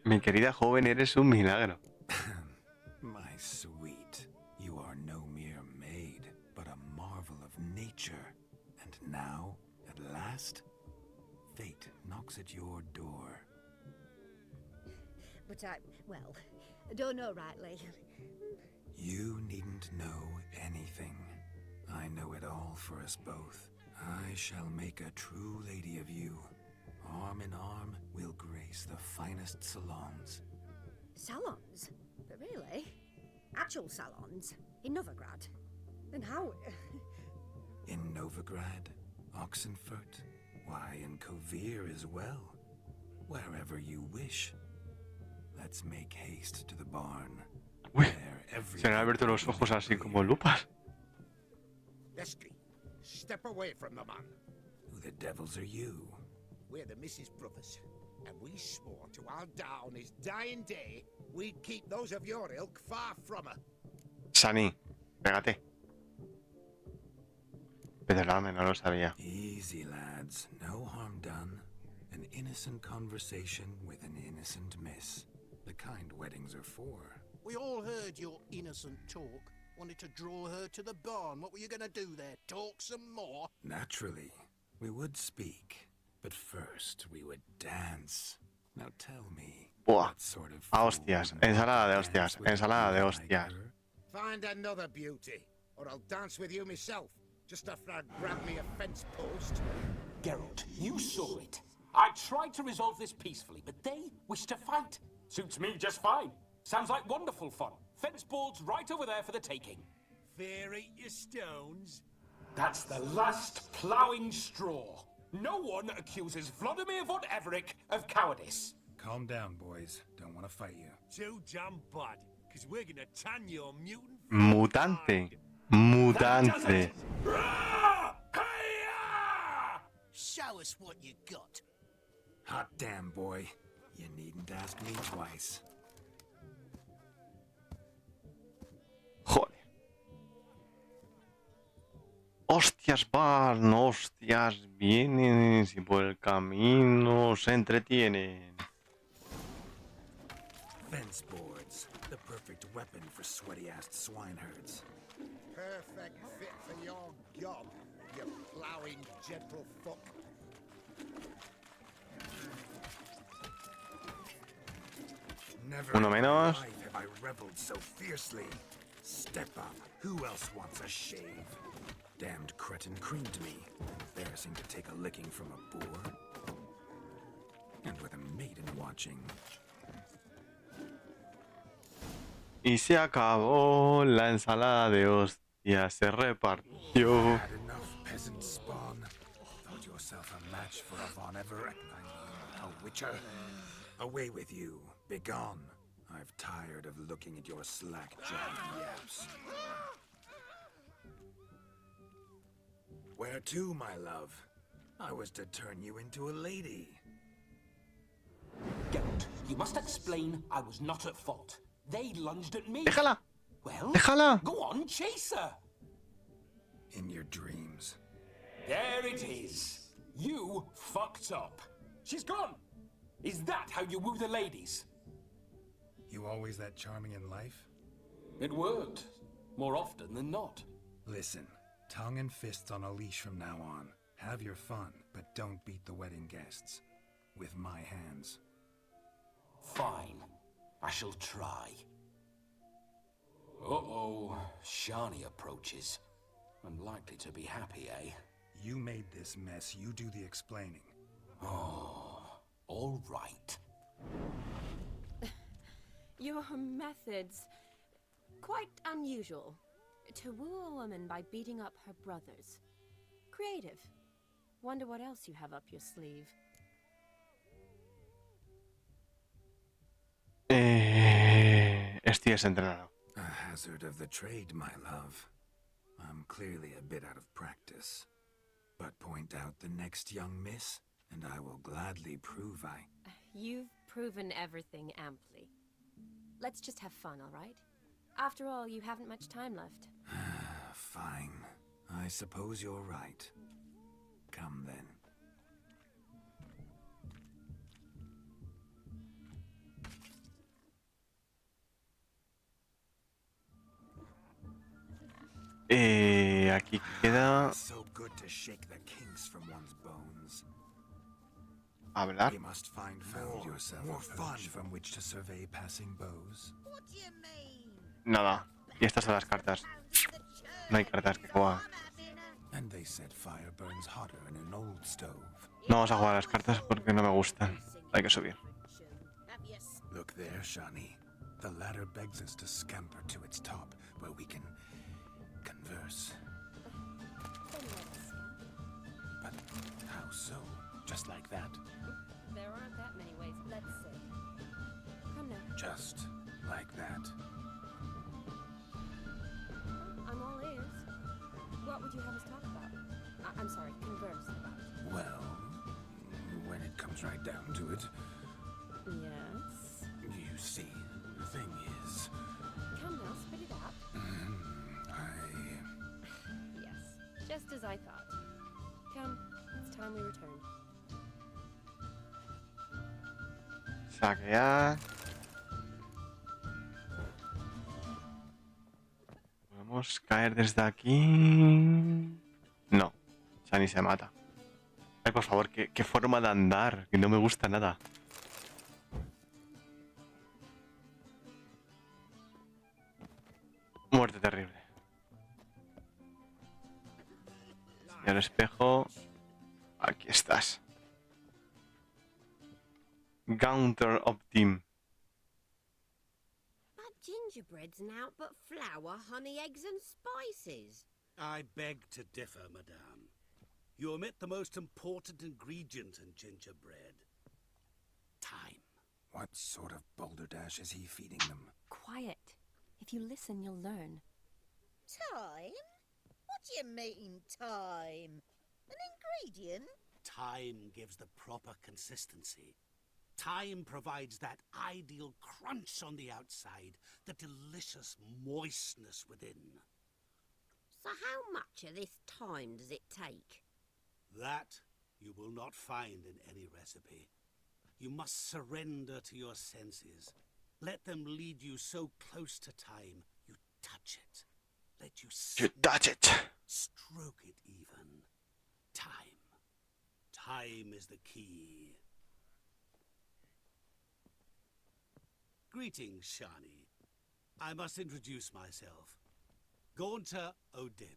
Speaker 3: Mi querida joven, eres un milagro.
Speaker 1: My sweet, you are no mere maid, but a marvel of nature. And now, at last, fate knocks at your door.
Speaker 6: But well, I don't know rightly.
Speaker 1: You needn't know anything. I know it all for us both. I shall make a true lady of you. Arm in arm, we'll grace the finest salons.
Speaker 9: Salons? But really? Actual salons? In Novigrad? Then how?
Speaker 1: In Novigrad, Oxenfurt, why, in Kovir as well. Wherever you wish. Let's make haste to the barn.
Speaker 3: Uy, se me han abierto los ojos así como lupas.
Speaker 10: Lesky, step away from the man.
Speaker 1: Who the devils are you?
Speaker 10: We're the Mrs. Brothers, and we swore to our down his dying day we'd keep those of your ilk far from her.
Speaker 3: Sunny, pégate. Perdóname, no lo sabía.
Speaker 1: Easy, lads. No harm done. An innocent conversation with an innocent miss. The kind weddings are for.
Speaker 11: We all heard your innocent talk. Wanted to draw her to the barn. What were you gonna do there? Talk some more?
Speaker 1: Naturally, we would speak. But first, we would dance. Now tell me,
Speaker 3: Buah.
Speaker 1: what sort of
Speaker 3: A
Speaker 1: fool
Speaker 3: hostias.
Speaker 1: would make
Speaker 3: Ensalada de
Speaker 1: you
Speaker 3: hostias.
Speaker 1: dance with a
Speaker 3: Ensalada de
Speaker 1: beauty like
Speaker 3: hostias.
Speaker 1: her?
Speaker 10: Find another beauty, or I'll dance with you myself, just after I grab me a fence post.
Speaker 4: Geralt, you saw it. I tried to resolve this peacefully, but they wish to fight. Suits me just fine. Sounds like wonderful fun. Fence boards right over there for the taking.
Speaker 10: Fear eat your stones.
Speaker 4: That's the last ploughing straw. No one accuses Vladimir von Everett of cowardice.
Speaker 1: Calm down, boys. Don't want to fight you.
Speaker 10: Too damn bad, because we're gonna tan your mutant.
Speaker 3: Mutante. Mutante.
Speaker 11: Show us what you got.
Speaker 1: Hot damn, boy. You needn't ask me twice.
Speaker 3: Joder. Hostias van, hostias vienen, si por el camino se entretienen.
Speaker 1: Fence boards. The perfect weapon for sweaty-assed swineherds.
Speaker 10: Perfect fit for your gob, you ploughing gentlefolk.
Speaker 1: Never
Speaker 3: Uno
Speaker 1: in my
Speaker 3: menos.
Speaker 1: life have I reveled so fiercely. Step up. Who else wants a shave? Damned cretin creamed me. Embarrassing to take a licking from a boor. And with a maiden watching.
Speaker 3: Y se acabó la ensalada de hostias, se repartió.
Speaker 1: Had enough, peasant spawn. Thought yourself a match for a Von Everett. A witcher. Away with you. Begone. I've tired of looking at your slack-jawed yaps. Where to, my love? I was to turn you into a lady.
Speaker 4: Geralt, you must explain I was not at fault. They lunged at me.
Speaker 3: Déjala.
Speaker 4: Well,
Speaker 3: Déjala.
Speaker 4: go on, chase her.
Speaker 1: In your dreams.
Speaker 4: There it is. You fucked up. She's gone. Is that how you woo the ladies?
Speaker 1: You always that charming in life?
Speaker 4: It worked. More often than not.
Speaker 1: Listen, tongue and fists on a leash from now on. Have your fun, but don't beat the wedding guests. With my hands.
Speaker 4: Fine. I shall try. Uh-oh. Shani approaches. Unlikely to be happy, eh?
Speaker 1: You made this mess. You do the explaining.
Speaker 4: Oh, all right.
Speaker 2: Your methods... quite unusual. To woo a woman by beating up her brothers. Creative. Wonder what else you have up your sleeve.
Speaker 3: Estoy desentrenado.
Speaker 1: A hazard of the trade, my love. I'm clearly a bit out of practice. But point out the next young miss, and I will gladly prove I...
Speaker 2: You've proven everything amply. Let's just have fun, all right? After all, you haven't much time left.
Speaker 1: Fine. I suppose you're right. Come then.
Speaker 3: Aquí queda
Speaker 1: So good to shake the kinks from one's bones.
Speaker 3: hablar.
Speaker 1: You must find yourself more fun from which to survey passing bows.
Speaker 6: What do you mean?
Speaker 3: Nada. Y estas son las cartas. No hay cartas que jugar.
Speaker 1: And they said fire burns hotter in an old stove.
Speaker 3: No vamos a jugar a las cartas porque no me gustan. Hay que subir.
Speaker 1: Look there, Shani. The ladder begs us to scamper to its top, where we can converse. But how so? Just like that?
Speaker 2: There aren't that many ways. Let's see. Come now.
Speaker 1: Just like that?
Speaker 2: I'm all ears. What would you have us talk about? I'm sorry, converse about.
Speaker 1: Well, when it comes right down to it,
Speaker 2: Yes?
Speaker 1: you see, the thing is,
Speaker 2: Come now, spit it out. Yes, just as I thought. Come, it's time we return.
Speaker 3: Saquear. Podemos caer desde aquí. No, Shani se mata. Ay, por favor, qué forma de andar, que no me gusta nada. Muerte terrible. Señor espejo, aquí estás. Gaunter Optim.
Speaker 13: But gingerbread's naught but flour, honey, eggs and spices.
Speaker 10: I beg to differ, madame. You omit the most important ingredient in gingerbread. Time.
Speaker 1: what sort of balderdash is he feeding them?
Speaker 2: Quiet. If you listen, you'll learn.
Speaker 6: Time? What do you mean, time? An ingredient?
Speaker 10: Time gives the proper consistency. Time provides that ideal crunch on the outside, the delicious moistness within.
Speaker 13: So how much of this time does it take?
Speaker 10: That you will not find in any recipe. You must surrender to your senses. Let them lead you so close to time, you touch it. Let you
Speaker 3: touch it.
Speaker 10: Stroke it even. Time. Time is the key. Greetings, Shani. I must introduce myself. Gaunter O'Dim.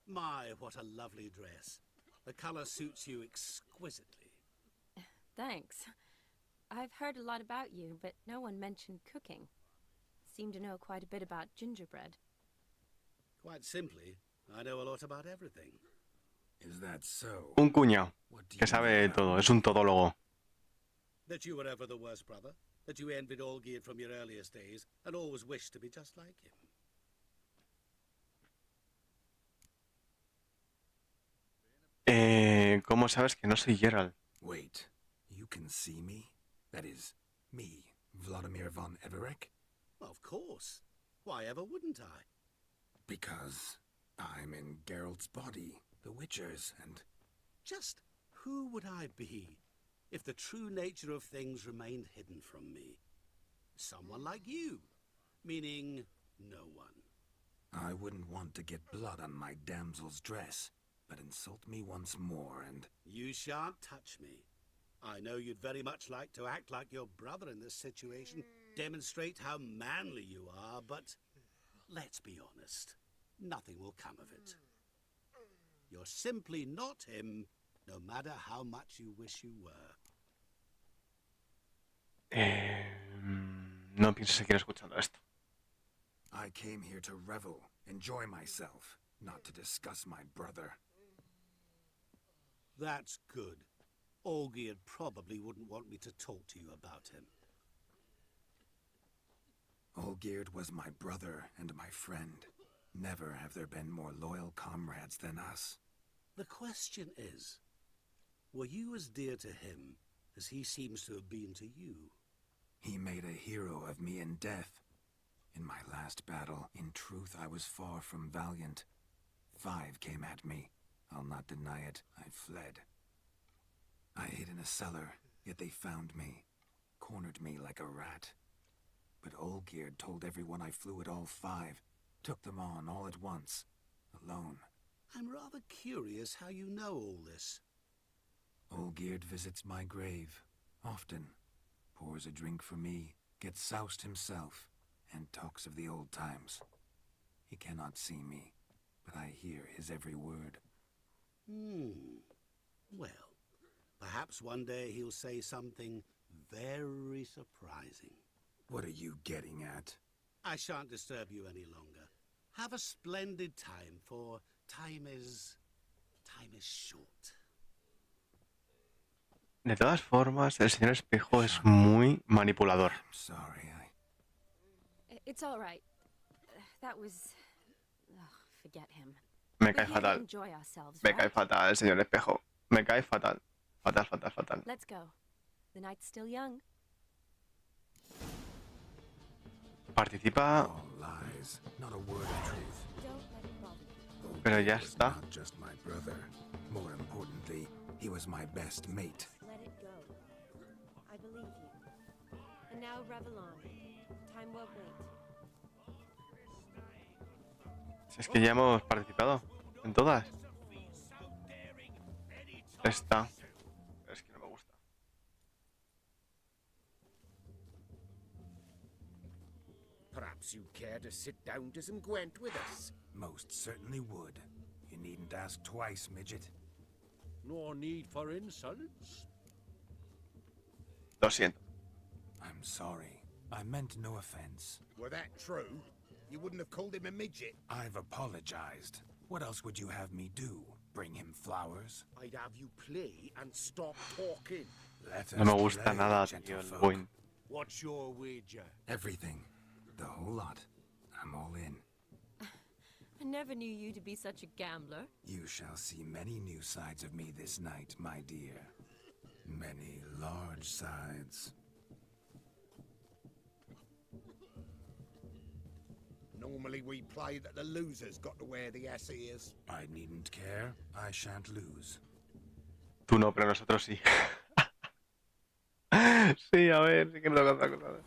Speaker 10: My, what a lovely dress. The color suits you exquisitely.
Speaker 2: Thanks. I've heard a lot about you, but no one mentioned cooking. Seem to know quite a bit about gingerbread.
Speaker 10: Quite simply, I know a lot about everything.
Speaker 1: Is that so?
Speaker 3: Un cuñado que sabe todo, es un todólogo.
Speaker 10: That you were ever the worst brother, that you envied Olgierd from your earliest days, and always wished to be just like him.
Speaker 3: ¿Cómo sabes que no soy Geralt?
Speaker 1: Wait, you can see me? That is, me, Vladimir von Everek?
Speaker 10: Of course. Why ever wouldn't I?
Speaker 1: Because I'm in Geralt's body, the Witcher's, and...
Speaker 10: Just who would I be if the true nature of things remained hidden from me? Someone like you, meaning no one.
Speaker 1: I wouldn't want to get blood on my damsel's dress, but insult me once more and...
Speaker 10: You shan't touch me. I know you'd very much like to act like your brother in this situation, demonstrate how manly you are, but let's be honest, nothing will come of it. You're simply not him, no matter how much you wish you were.
Speaker 3: No pienso seguir escuchando esto.
Speaker 1: I came here to revel, enjoy myself, not to discuss my brother.
Speaker 10: That's good. Olgierd probably wouldn't want me to talk to you about him.
Speaker 1: Olgierd was my brother and my friend. Never have there been more loyal comrades than us.
Speaker 10: The question is, were you as dear to him as he seems to have been to you?
Speaker 1: He made a hero of me in death. In my last battle, in truth, I was far from valiant. 5 came at me. I'll not deny it. I fled. I hid in a cellar, yet they found me. Cornered me like a rat. But Olgierd told everyone I flew at all 5. Took them on all at once. Alone.
Speaker 10: I'm rather curious how you know all this.
Speaker 1: Olgierd visits my grave. Often. Pours a drink for me. Gets soused himself. And talks of the old times. He cannot see me, but I hear his every word.
Speaker 10: Well, perhaps one day he'll say something very surprising.
Speaker 1: What are you getting at?
Speaker 10: I shan't disturb you any longer. Have a splendid time, for time is short.
Speaker 3: De todas formas, el señor espejo es muy manipulador.
Speaker 1: Sorry,
Speaker 2: It's all right. That was... Ugh, forget him.
Speaker 3: Me cae
Speaker 2: We're here to
Speaker 3: fatal.
Speaker 2: enjoy ourselves,
Speaker 3: Me cae
Speaker 2: right?
Speaker 3: fatal el señor espejo. Me cae fatal. Fatal, fatal, fatal.
Speaker 2: Let's go. The night's still young.
Speaker 3: Participa,
Speaker 1: all lies, not a word of truth.
Speaker 2: Don't let it bother you.
Speaker 3: pero ya
Speaker 1: He was
Speaker 3: está.
Speaker 1: not just my brother. More importantly, he was my best mate.
Speaker 2: Let it go. I believe you. And now revel on. Time won't wait.
Speaker 3: Si es que ya hemos participado en todas. Esta. Es que no me gusta.
Speaker 12: Perhaps you'd care to sit down to some Gwent with us.
Speaker 1: Most certainly would. You needn't ask twice, midget.
Speaker 10: No need for insults.
Speaker 3: Lo siento.
Speaker 1: I'm sorry. I meant no offense.
Speaker 12: Were that true, you wouldn't have called him a midget.
Speaker 1: I've apologized. What else would you have me do? Bring him flowers?
Speaker 12: I'd have you play and stop talking.
Speaker 1: Let
Speaker 3: No me
Speaker 1: us
Speaker 3: gusta
Speaker 1: play,
Speaker 3: nada, tío, el
Speaker 1: gentlefolk.
Speaker 3: Gwyn.
Speaker 10: What's your wager?
Speaker 1: Everything. The whole lot. I'm all in.
Speaker 2: I never knew you to be such a gambler.
Speaker 1: You shall see many new sides of me this night, my dear. Many large sides.
Speaker 12: Normally we play that the loser's got to wear the ass ears.
Speaker 1: I needn't care. I shan't lose.
Speaker 3: Tú no, pero nosotros sí. Sí, a ver, sí que nos toca otra cosa.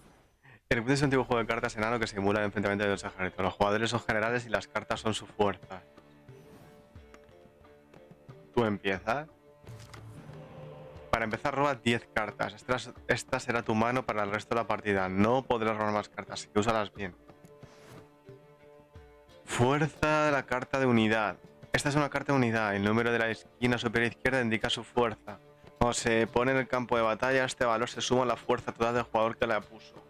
Speaker 3: El Gwyn es un antiguo juego de cartas enano que simula el enfrentamiento de dos ejércitos. Los jugadores son generales y las cartas son su fuerza. Tú empiezas. Para empezar, roba 10 cartas. Esta será tu mano para el resto de la partida. No podrás robar más cartas, así que úsalas bien. Fuerza de la carta de unidad. Esta es una carta de unidad. El número de la esquina superior izquierda indica su fuerza. Cuando se pone en el campo de batalla, este valor se suma a la fuerza total del jugador que la puso.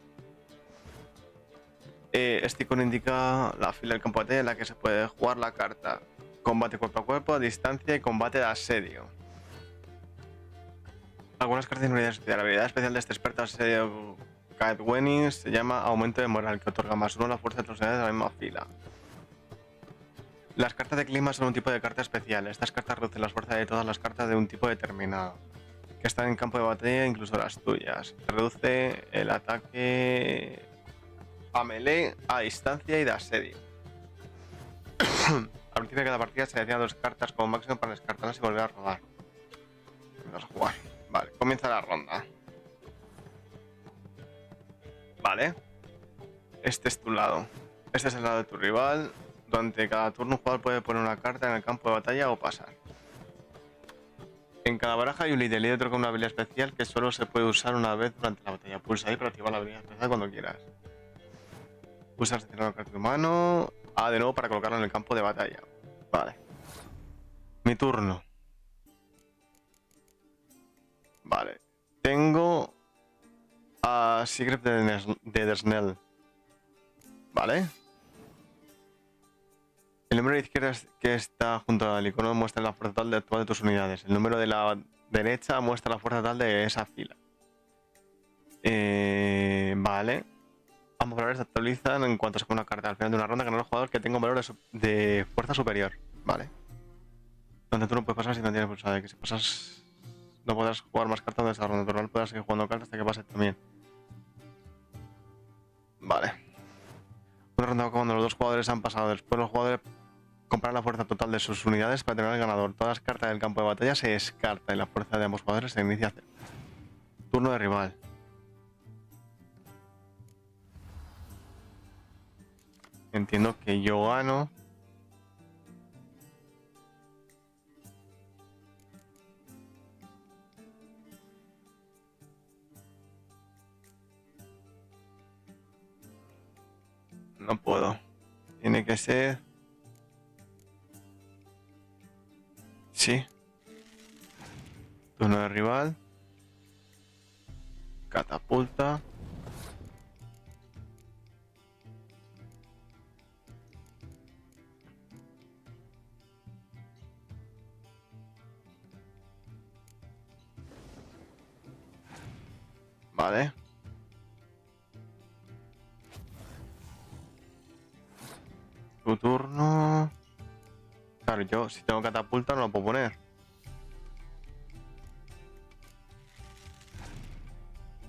Speaker 3: Este icono indica la fila del campo de batalla en la que se puede jugar la carta. Combate cuerpo a cuerpo, a distancia y combate de asedio. Algunas cartas de unidad especial. La habilidad especial de este experto de asedio Cadwenning se llama aumento de moral, que otorga +1 a la fuerza de las unidades de la misma fila. Las cartas de clima son un tipo de carta especial. Estas cartas reducen las fuerzas de todas las cartas de un tipo determinado, que están en campo de batalla, incluso las tuyas. Reduce el ataque a melee, a distancia y de asedio. Al principio de cada partida se decían 2 cartas como máximo para descartarlas y volver a rodar. Vamos a jugar. Vale, comienza la ronda. Vale. Este es tu lado. Este es el lado de tu rival. Durante cada turno un jugador puede poner una carta en el campo de batalla o pasar. En cada baraja hay un líder otro con una habilidad especial que solo se puede usar una vez durante la batalla. Pulsa ahí para activar la habilidad especial cuando quieras. Pulsa seleccionar la carta de mano. A de nuevo para colocarlo en el campo de batalla. Vale. Mi turno. Vale. Tengo a Sigrid de Dersnell. Vale. El número de izquierda que está junto al icono muestra la fuerza total actual de tus unidades. El número de la derecha muestra la fuerza total de esa fila. Vale. Ambos valores se actualizan en cuanto se pone una carta. Al final de una ronda gana el jugador que tenga un valor de fuerza superior. Vale. Donde tú no puedes pasar si no tienes pulsada. Que si pasas no podrás jugar más cartas de esa ronda. Tu rival podrá seguir jugando cartas hasta que pase también. Vale. Una ronda cuando los dos jugadores han pasado. Después los jugadores compran la fuerza total de sus unidades para tener al ganador. Todas las cartas del campo de batalla se descartan y la fuerza de ambos jugadores se inicia a cero. Turno de rival. Entiendo que yo gano. No puedo. Tiene tiene que ser... Sí. Turno de rival. Catapulta. Vale. Tu turno. Claro, yo si tengo catapulta no lo puedo poner.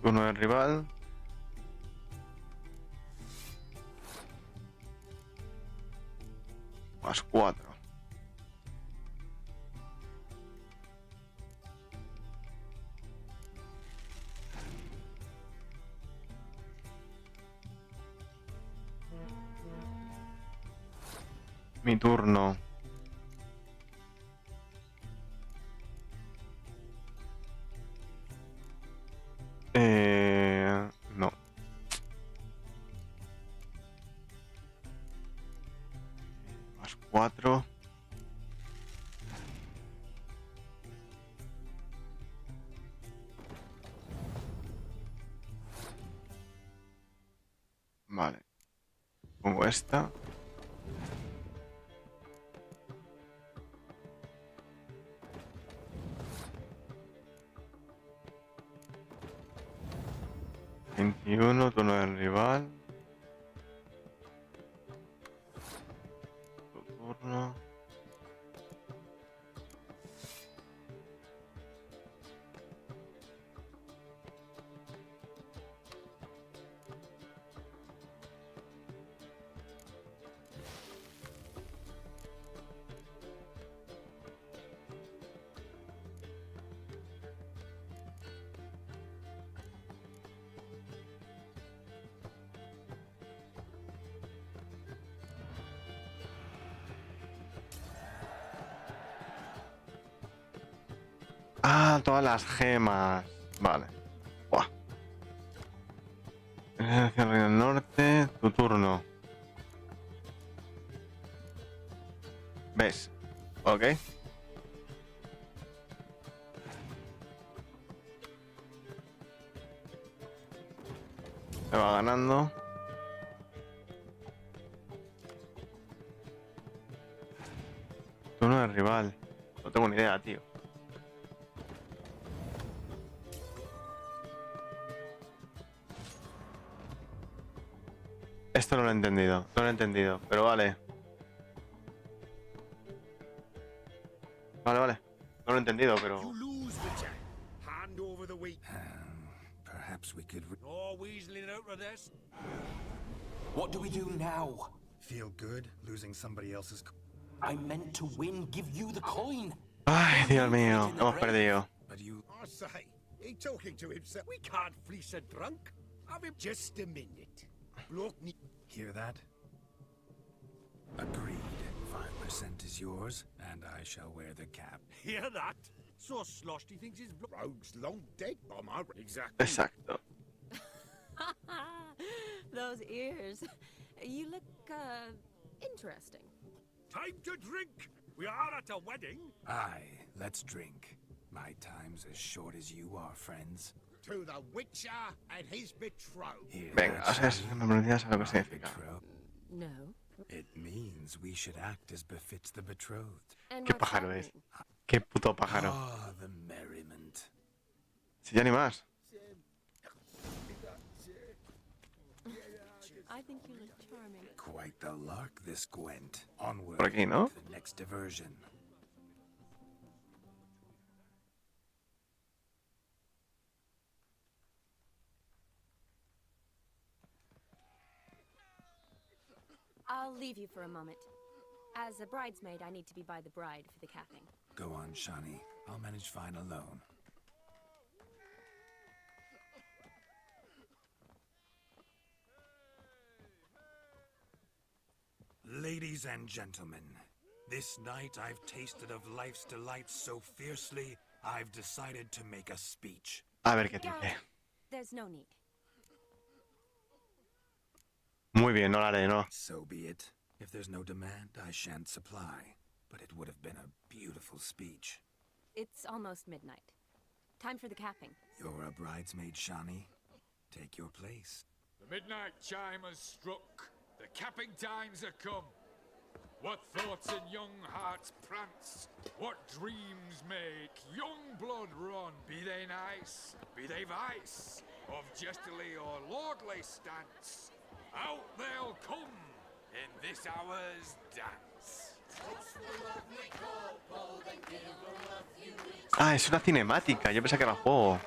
Speaker 3: Turno del rival. Más 4. Mi turno. No. Más 4. Vale. Pongo esta. Turno del rival. Tu turno. Ah, todas las gemas. Vale. Buah. Hacia el Reino del Norte. Tu turno. ¿Ves? Ok. Se va ganando. Turno de rival. No tengo ni idea, tío. Esto no lo he entendido. No lo he entendido. Pero vale. Vale, vale. No lo he entendido, pero...
Speaker 10: Perhaps we could. No weaseling out of this.
Speaker 4: What do we do now?
Speaker 1: Feel good losing somebody else's.
Speaker 4: I meant to win, give you the coin.
Speaker 3: Ay, Dios mío. Hemos perdido.
Speaker 10: But you. I say, he talking to himself. We can't fleece a drunk. Have him just a minute. Bloke me.
Speaker 1: Hear that? Agreed. 5% is yours, and I shall wear the cap.
Speaker 10: Hear that? So sloshed he thinks his rogue's long dead by my. Exactly.
Speaker 3: Exacto.
Speaker 2: Those ears. You look, interesting.
Speaker 10: Time to drink. We are at a wedding.
Speaker 1: Aye, let's drink. My time's as short as you are, friends.
Speaker 10: To the Witcher and his betrothed.
Speaker 3: Venga, o sea, no me olvidas a lo que significa.
Speaker 2: No.
Speaker 1: It means we should act as befits the betrothed.
Speaker 2: And
Speaker 3: ¿Qué
Speaker 2: what's
Speaker 3: pájaro
Speaker 2: happening?
Speaker 3: es? ¿Qué puto pájaro?
Speaker 1: Ah, the merriment.
Speaker 3: Si ya ni más.
Speaker 2: I think you look charming.
Speaker 1: Quite the lark, this Gwent. Onward
Speaker 3: Por aquí, ¿no?
Speaker 1: to the next diversion.
Speaker 2: I'll leave you for a moment. As a bridesmaid, I need to be by the bride for the capping.
Speaker 1: Go on, Shani. I'll manage fine alone. Ladies and gentlemen, this night I've tasted of life's delights so fiercely, I've decided to make a speech.
Speaker 3: A ver qué dice.
Speaker 2: There's no need.
Speaker 3: Muy bien, no la haré, no.
Speaker 1: So be it. If there's no demand, I shan't supply. But it would have been a beautiful speech.
Speaker 2: It's almost midnight. Time for the capping.
Speaker 1: You're a bridesmaid, Shani. Take your place.
Speaker 7: The midnight chime has struck. The capping times are come. What thoughts in young hearts prance? What dreams make young blood run? Be they nice, be they vice, of jestily or lordly stance, out they'll come in this hour's dance.
Speaker 3: Ah, es una cinemática. Yo pensaba que era el juego.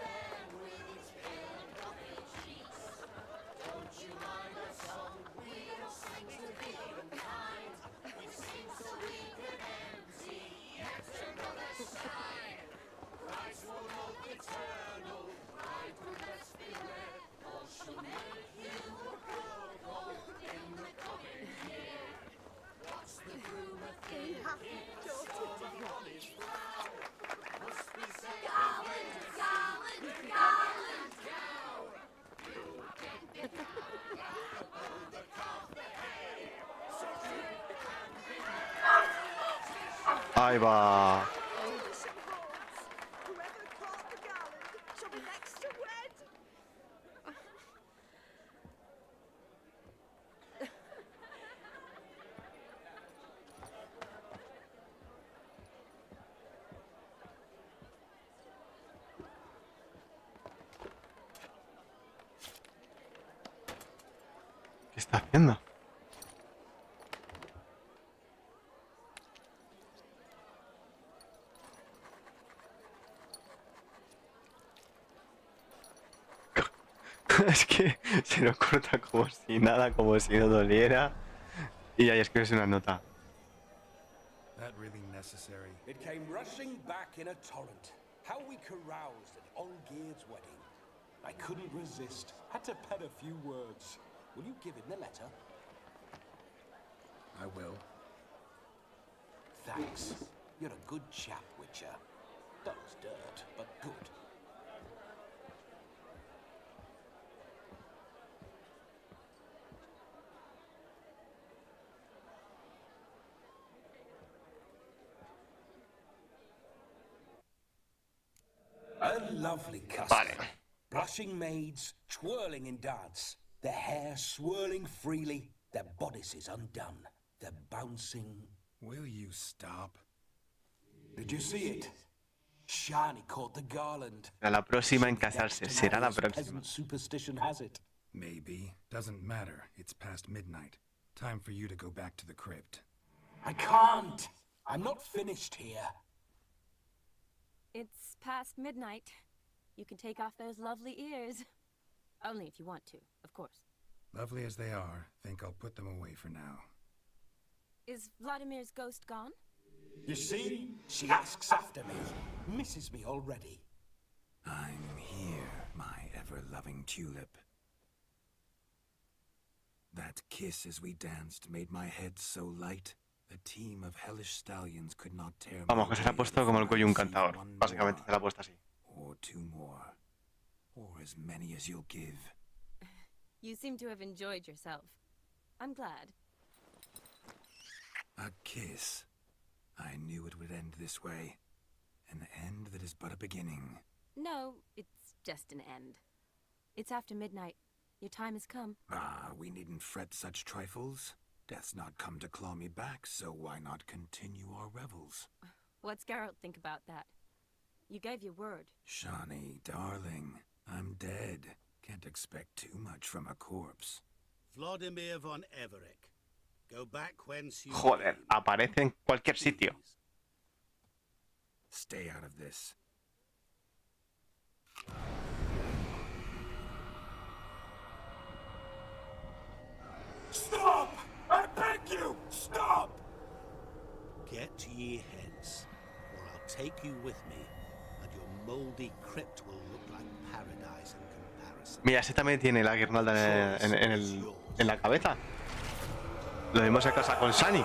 Speaker 3: Ahí va. ¿Qué está haciendo? Es que se lo corta como si nada, como si no doliera. Y ahí escribes una nota.
Speaker 1: That really necessary?
Speaker 4: It came rushing back in a torrent. How we caroused at Olgierd's wedding. I couldn't resist. Had to pen a few words. Will you give him the letter?
Speaker 1: I will.
Speaker 4: Thanks. You're a good chap, Witcher. Dull as dirt, but good. A lovely custom.
Speaker 3: Vale.
Speaker 4: Blushing maids, twirling in dance, their hair swirling freely, their bodices undone, their bouncing...
Speaker 1: Will you stop?
Speaker 4: Did you see it? Shani caught the garland.
Speaker 3: La próxima en casarse. Será la próxima.
Speaker 4: Peasant superstition has it.
Speaker 1: Maybe. Doesn't matter. It's past midnight. Time for you to go back to the crypt.
Speaker 4: I can't. I'm not finished here.
Speaker 2: It's past midnight. You can take off those lovely ears. Only if you want to, of course.
Speaker 1: Lovely as they are, think I'll put them away for now.
Speaker 2: Is Vladimir's ghost gone?
Speaker 4: You see? She asks after me. Misses me already.
Speaker 1: I'm here, my ever-loving tulip. That kiss as we danced made my head so light. A team of hellish stallions could not tear me.
Speaker 3: Vamos, que se le ha puesto como el cuello un cantador. Básicamente se le ha puesto así.
Speaker 1: Or two more. Or as many as you'll give.
Speaker 2: You seem to have enjoyed yourself. I'm glad.
Speaker 1: A kiss. I knew it would end this way. An end that is but a beginning.
Speaker 2: No, it's just an end. It's after midnight. Your time has come.
Speaker 1: Ah, we needn't fret such trifles. Death's not come to claw me back, so why not continue our revels?
Speaker 2: What's Geralt think about that? You gave your word.
Speaker 1: Shani, darling, I'm dead. Can't expect too much from a corpse.
Speaker 10: Vladimir von Everec. Go back whence you
Speaker 3: Joder,
Speaker 10: came.
Speaker 3: aparece en cualquier sitio.
Speaker 1: Stay out of this.
Speaker 4: Stop! I beg you! Stop!
Speaker 10: Get ye hence, or I'll take you with me, and your mouldy crypt will look like paradise in comparison.
Speaker 3: Mira, ese también tiene la guirnalda en la cabeza. Lo mismo se casa con Shani.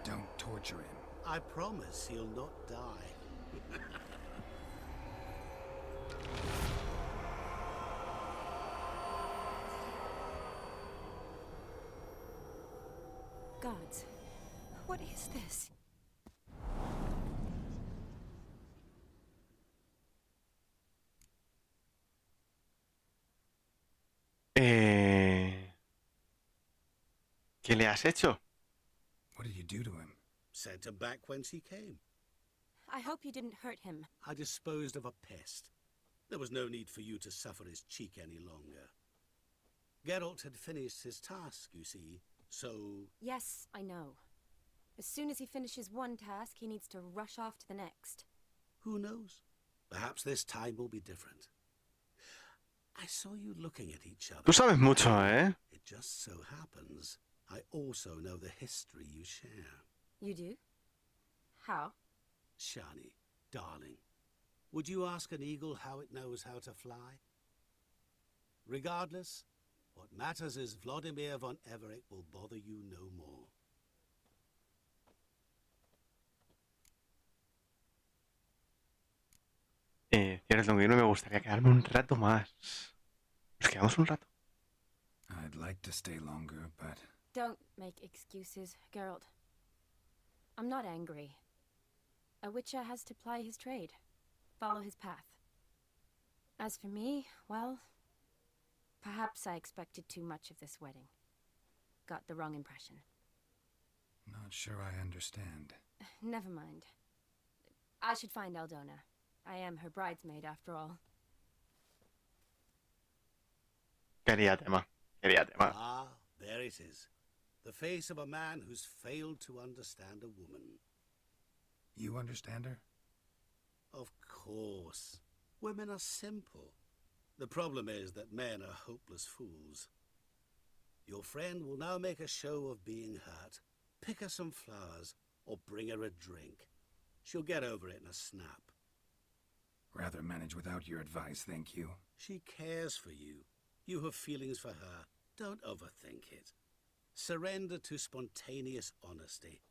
Speaker 1: Don't torture him.
Speaker 10: I promise he'll not die.
Speaker 2: gods. What is this?
Speaker 3: ¿Qué le has hecho?
Speaker 1: What did you do to him?
Speaker 10: Sent him back whence he came.
Speaker 2: I hope you didn't hurt him.
Speaker 10: I disposed of a pest. There was no need for you to suffer his cheek any longer. Geralt had finished his task, you see, so...
Speaker 2: Yes, I know. As soon as he finishes one task, he needs to rush off to the next.
Speaker 10: Who knows? Perhaps this time will be different. I saw you looking at each other.
Speaker 3: Tú sabes mucho, ¿eh?
Speaker 10: It just so happens I also know the history you share.
Speaker 2: You do? How?
Speaker 10: Shani, darling, would you ask an eagle how it knows how to fly? Regardless, what matters is Vladimir von Everett will bother you no more.
Speaker 3: Tienes lo mismo, me gustaría quedarme un rato más. ¿Nos quedamos un rato?
Speaker 1: I'd like to stay longer, but...
Speaker 2: Don't make excuses, Geralt. I'm not angry. A witcher has to ply his trade, follow his path. As for me, well, perhaps I expected too much of this wedding. Got the wrong impression.
Speaker 1: Not sure I understand.
Speaker 2: Never mind. I should find Aldona. I am her bridesmaid, after all.
Speaker 3: Quería tema.
Speaker 10: Ah, there it is. The face of a man who's failed to understand a woman.
Speaker 1: You understand her?
Speaker 10: Of course. Women are simple. The problem is that men are hopeless fools. Your friend will now make a show of being hurt. Pick her some flowers, or bring her a drink. She'll get over it in a snap.
Speaker 1: Rather manage without your advice, thank you.
Speaker 10: She cares for you. You have feelings for her. Don't overthink it. Surrender to spontaneous honesty.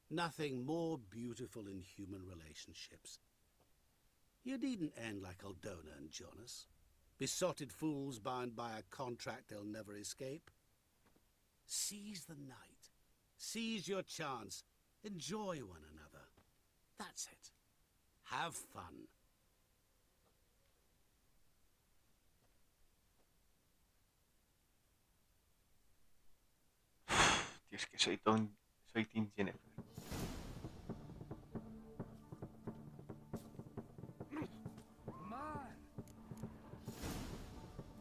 Speaker 10: Nothing more beautiful in human relationships. You needn't end like Aldona and Jonas. Besotted fools bound by a contract they'll never escape. Seize the night. Seize your chance. Enjoy one another. That's it. Have fun.
Speaker 3: Tío, es que soy Team Jennifer.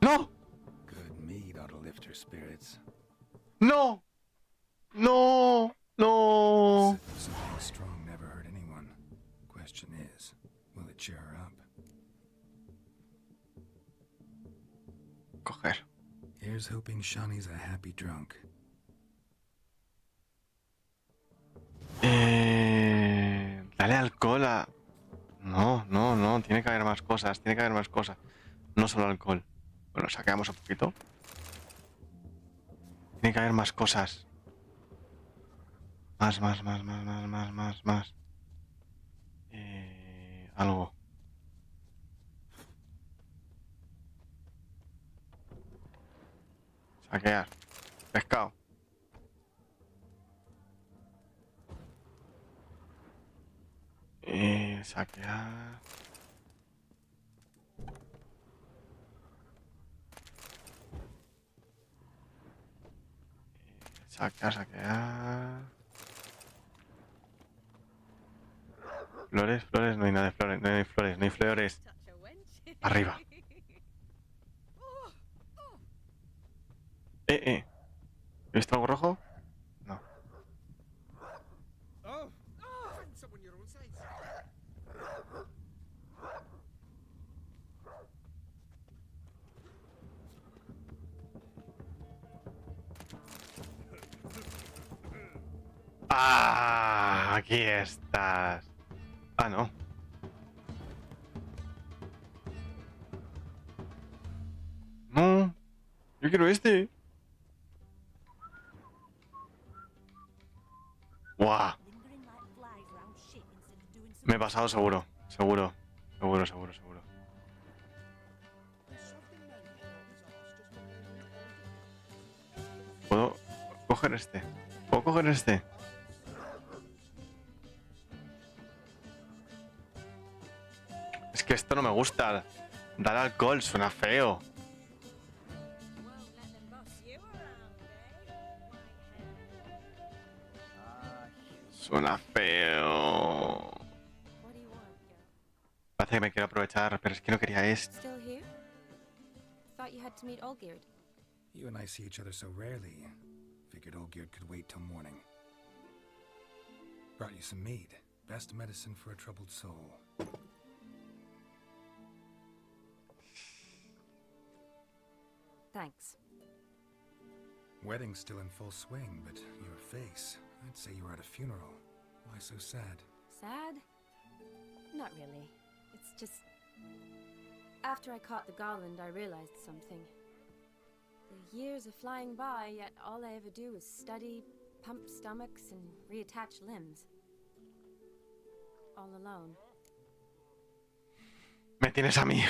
Speaker 3: ¡No!
Speaker 1: Good mead ought to lift her spirits.
Speaker 3: ¡No! ¡No! ¡No!
Speaker 1: Something strong never hurt anyone. Question is, will it cheer her up?
Speaker 3: Coger.
Speaker 1: Here's hoping Shani's a happy drunk.
Speaker 3: Dale alcohol a... No, tiene que haber más cosas, No solo alcohol. Bueno, saqueamos un poquito. Tiene que haber más cosas. Más. Algo. Saquear. Pescado. Saquear. Saquear. Flores, no hay nada de flores, no hay flores. Arriba. ¿He visto algo rojo? No. ¡Ah! Aquí estás. Ah, no. No. Yo quiero este. ¡Guau! Me he pasado seguro. ¿Puedo coger este? ¿Puedo coger este? Es que esto no me gusta. Dar alcohol suena feo. Suena feo. Parece que me quiero aprovechar, pero es que no quería esto.
Speaker 2: Still here? Thought you had to meet Olgierd.
Speaker 1: You and I see each other so rarely. Figured Olgierd could wait till morning. Brought you some mead. Best medicine for a troubled soul.
Speaker 2: Thanks.
Speaker 1: Wedding's still in full swing, but your face, I'd say you were at a funeral. Why so sad?
Speaker 2: Sad? Not really. It's just... After I caught the Golland, I realized something. The years are flying by, yet all I ever do is study, pump stomachs, and reattach limbs. All alone.
Speaker 3: Me tienes a mí.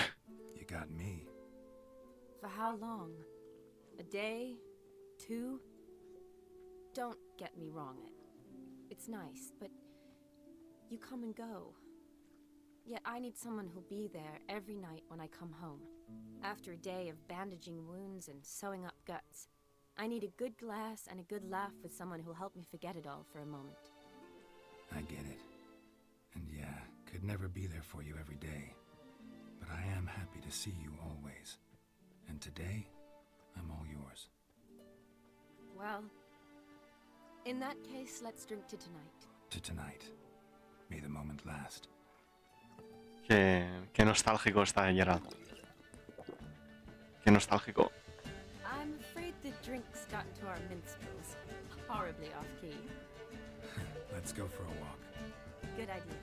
Speaker 1: You got me.
Speaker 2: For how long? A day? 2? Don't get me wrong. It's nice, but you come and go. Yet I need someone who'll be there every night when I come home. After a day of bandaging wounds and sewing up guts, I need a good glass and a good laugh with someone who'll help me forget it all for a moment.
Speaker 1: I get it. And yeah, could never be there for you every day. But I am happy to see you always. And today, I'm all yours.
Speaker 2: Well, in that case, let's drink to tonight.
Speaker 1: To tonight. May the moment last.
Speaker 3: Qué nostálgico está Geralt. Qué nostálgico.
Speaker 2: I'm afraid the drinks got into our minstrels. Horribly off-key.
Speaker 1: Let's go for a walk.
Speaker 2: Good idea.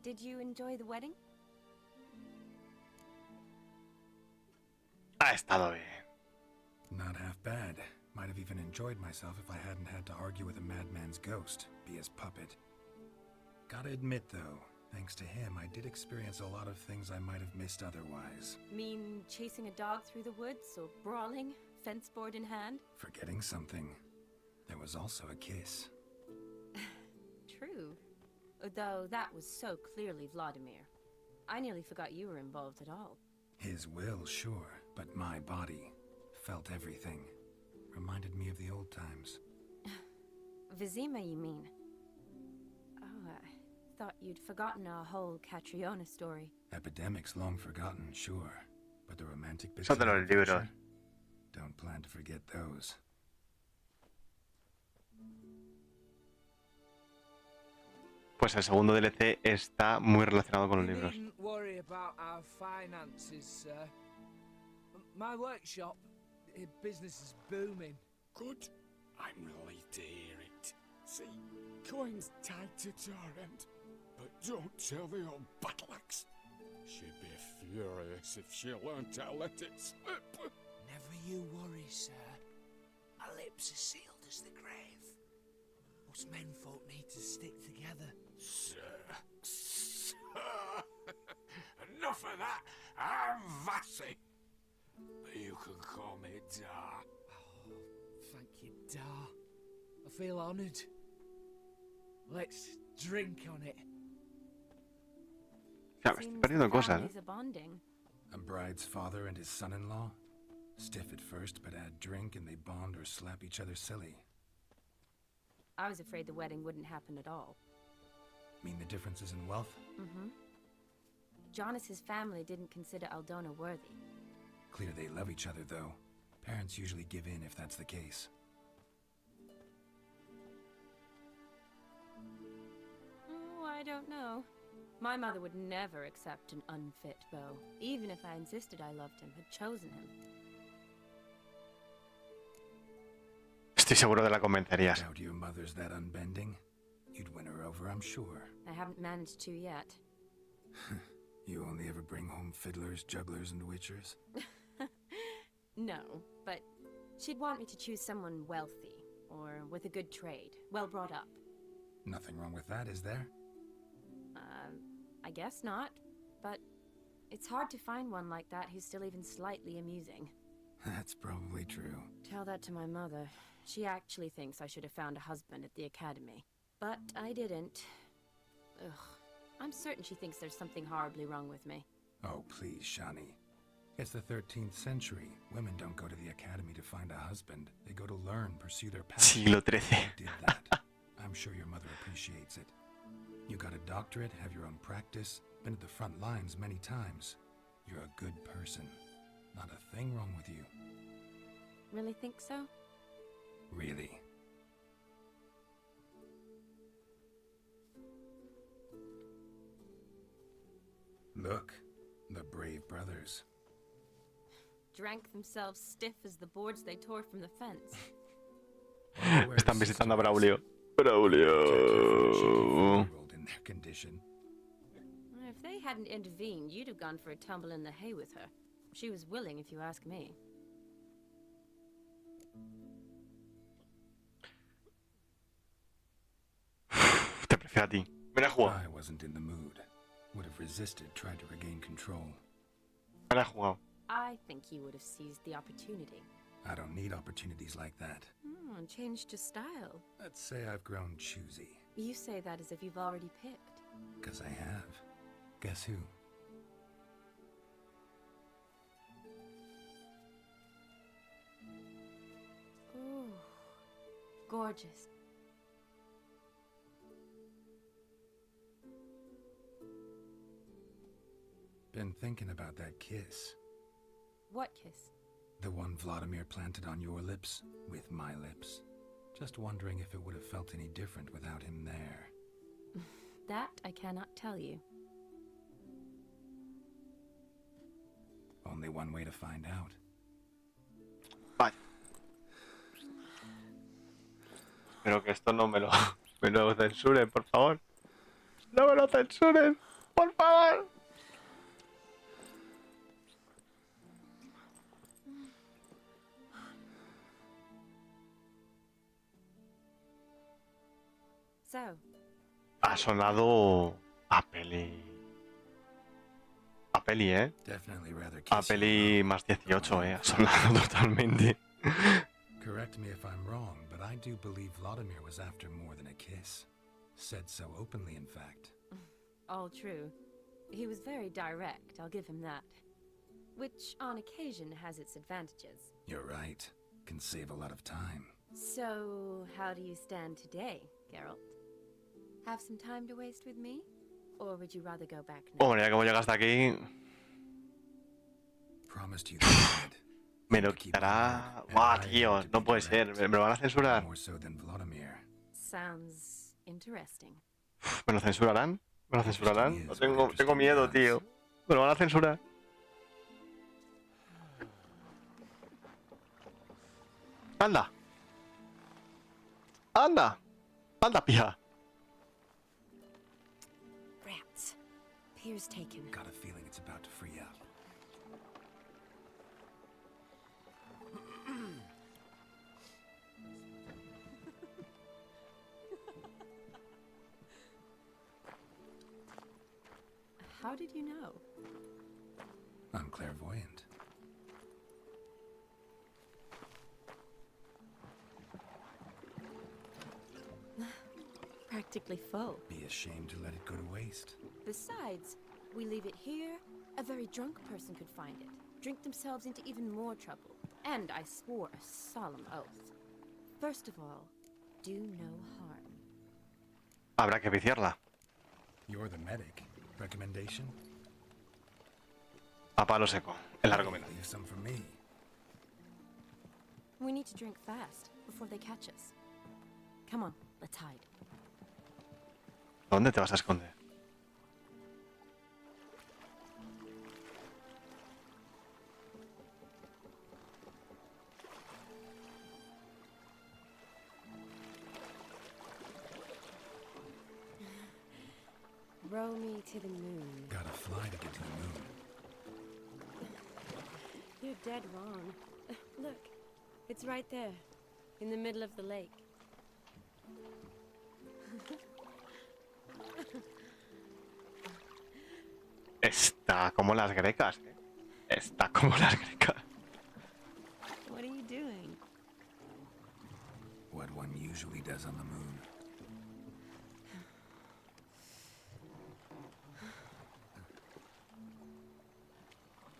Speaker 2: Did you enjoy the wedding?
Speaker 3: Ha estado bien.
Speaker 1: Not half bad. Might have even enjoyed myself if I hadn't had to argue with a madman's ghost, be his puppet. Gotta admit, though, thanks to him, I did experience a lot of things I might have missed otherwise.
Speaker 2: Mean chasing a dog through the woods, or brawling, fence board in hand?
Speaker 1: Forgetting something. There was also a kiss.
Speaker 2: True. Though that was so clearly Vladimir. I nearly forgot you were involved at all.
Speaker 1: His will, sure, but my body felt everything. Reminded me of the old times.
Speaker 2: Vizima, you mean? Oh, I thought you'd forgotten our whole Catriona story.
Speaker 1: Epidemics long forgotten, sure. But the romantic bits
Speaker 3: Son de los libros.
Speaker 1: don't plan to forget those.
Speaker 3: Pues el segundo DLC está muy relacionado con los libros.
Speaker 8: You needn't worry about our finances, sir. My workshop, business is booming.
Speaker 7: Good. I'm relieved to hear it. See, coin's tied to Torrent, but don't tell the old battleaxe. She'd be furious if she learned to let it slip.
Speaker 12: Never you worry, sir. My lips are sealed as the grave. Us menfolk need to stick together.
Speaker 7: Sir. Enough of that. I'm Vassy. But you can call me Dar.
Speaker 8: Oh, thank you, Dar. I feel honoured. Let's drink on it.
Speaker 3: Ya, me estoy perdiendo cosas, ¿eh?
Speaker 2: Families are bonding.
Speaker 1: A bride's father and his son-in-law? Stiff at first, but add drink and they bond or slap each other silly.
Speaker 2: I was afraid the wedding wouldn't happen at all.
Speaker 1: Mean the differences in wealth?
Speaker 2: Mm-hmm. Jonas's family didn't consider Aldona worthy.
Speaker 1: Clear they love each other, though. Parents usually give in if that's the case.
Speaker 2: Oh, I don't know. My mother would never accept an unfit beau, even if I insisted I loved him, had chosen him.
Speaker 3: Estoy seguro de la convencerías.
Speaker 1: Doubt your mother's that unbending? You'd win her over, I'm sure.
Speaker 2: I haven't managed to yet.
Speaker 1: You only ever bring home fiddlers, jugglers, and witchers?
Speaker 2: No, but she'd want me to choose someone wealthy, or with a good trade, well brought up.
Speaker 1: Nothing wrong with that, is there?
Speaker 2: I guess not. But it's hard to find one like that who's still even slightly amusing.
Speaker 1: That's probably true.
Speaker 2: Tell that to my mother. She actually thinks I should have found a husband at the academy. But I didn't. Ugh. I'm certain she thinks there's something horribly wrong with me.
Speaker 1: Oh, please, Shani. It's the 13th century. Women don't go to the academy to find a husband. They go to learn, pursue their passion.
Speaker 3: Siglo XIII.
Speaker 1: You did that. I'm sure your mother appreciates it. You got a doctorate, have your own practice, been at the front lines many times. You're a good person. Not a thing wrong with you.
Speaker 2: Really think so?
Speaker 1: Really. Look, the brave brothers.
Speaker 2: Drank themselves stiff as the boards they tore from the fence.
Speaker 3: Están visitando a Braulio. Braulio.
Speaker 1: In their condition.
Speaker 2: If they hadn't intervened, you'd have gone for a tumble in the hay with her. She was willing, if you ask me.
Speaker 3: Te prefiero a ti. Ven a jugar.
Speaker 1: I wasn't in the mood. Would have resisted, tried to regain control.
Speaker 3: Ven a jugar.
Speaker 2: I think you would have seized the opportunity.
Speaker 1: I don't need opportunities like that.
Speaker 2: Changed your style.
Speaker 1: Let's say I've grown choosy.
Speaker 2: You say that as if you've already picked.
Speaker 1: 'Cause I have. Guess who?
Speaker 2: Ooh, gorgeous.
Speaker 1: Been thinking about that kiss.
Speaker 2: What kiss?
Speaker 1: The one Vladimir planted on your lips, with my lips. Just wondering if it would have felt any different without him there.
Speaker 2: That I cannot tell you.
Speaker 1: Only one way to find out.
Speaker 3: Vale. Espero que esto no me lo censuren, por favor. No me lo censuren, por favor.
Speaker 2: So,
Speaker 3: Ha sonado a peli. A peli, ¿eh?
Speaker 1: Definitely rather
Speaker 3: A
Speaker 1: kiss you.
Speaker 3: peli más 18, ¿eh? Ha sonado totalmente.
Speaker 1: Correct me if I'm wrong, but I do believe Vladimir was after more than a kiss. Said so openly, in fact.
Speaker 2: all true. He was very direct, I'll give him that. Which, on occasion, has its advantages.
Speaker 1: You're right. Can save a lot of time.
Speaker 2: So, how do you stand today, Geralt? Have some time to waste with me? Or would you rather go back now?
Speaker 3: Hombre, ya que hemos llegado hasta aquí,
Speaker 1: Promised you that.
Speaker 3: me lo quitará. Buah, tío, no puede ser. Me lo van a censurar.
Speaker 1: More so than Vladimir.
Speaker 2: Sounds interesting.
Speaker 3: ¿Me lo censurarán? ¿Me lo censurarán? No tengo miedo, tío. Me lo van a censurar. Anda. Anda. Anda, pija.
Speaker 2: Rats. Pier's taken.
Speaker 1: Got a feeling it's about to free up.
Speaker 2: How did you know?
Speaker 1: I'm clairvoyant.
Speaker 2: Practically full.
Speaker 1: Be ashamed to let it go to waste.
Speaker 2: Besides, we leave it here, a very drunk person could find it, drink themselves into even more trouble. And I swore a solemn oath. First of all, do no harm.
Speaker 3: Habrá que viciarla.
Speaker 1: You're the medic. Recommendation?
Speaker 3: A palo seco. Es la recomendación.
Speaker 1: Leave some for me.
Speaker 2: We need to drink fast, before they catch us. Come on, let's hide.
Speaker 3: ¿Dónde te vas a esconder?
Speaker 2: Row me to the moon.
Speaker 1: Gotta fly to get to the moon.
Speaker 2: You're dead wrong. Look, it's right there, in the middle of the lake.
Speaker 3: Está como las grecas, ¿eh? Está como las grecas.
Speaker 2: What are you doing?
Speaker 1: What one usually does on the moon.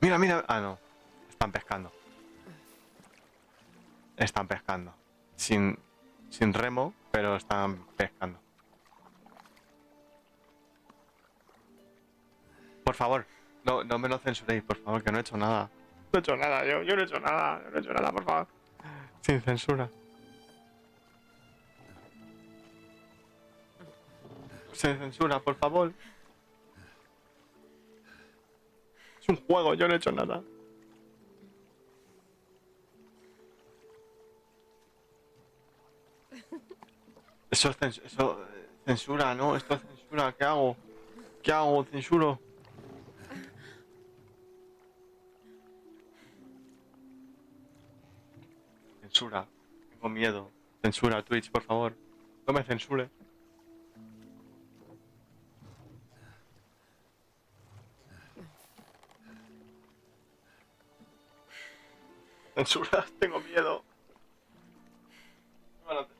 Speaker 3: Mira, mira. Ah, no. Están pescando. Están pescando. Sin remo, pero están pescando. Por favor, no me lo censuréis, por favor, que no he hecho nada. No he hecho nada, yo no he hecho nada. Yo no he hecho nada, por favor. Sin censura. Sin censura, por favor. Es un juego, yo no he hecho nada. Eso es censura, ¿no? Esto es censura. ¿Qué hago? ¿Qué hago? ¿Censuro? Censura. Tengo miedo. Censura, Twitch, por favor. No me censure. Censura, tengo miedo. Me van a censurar.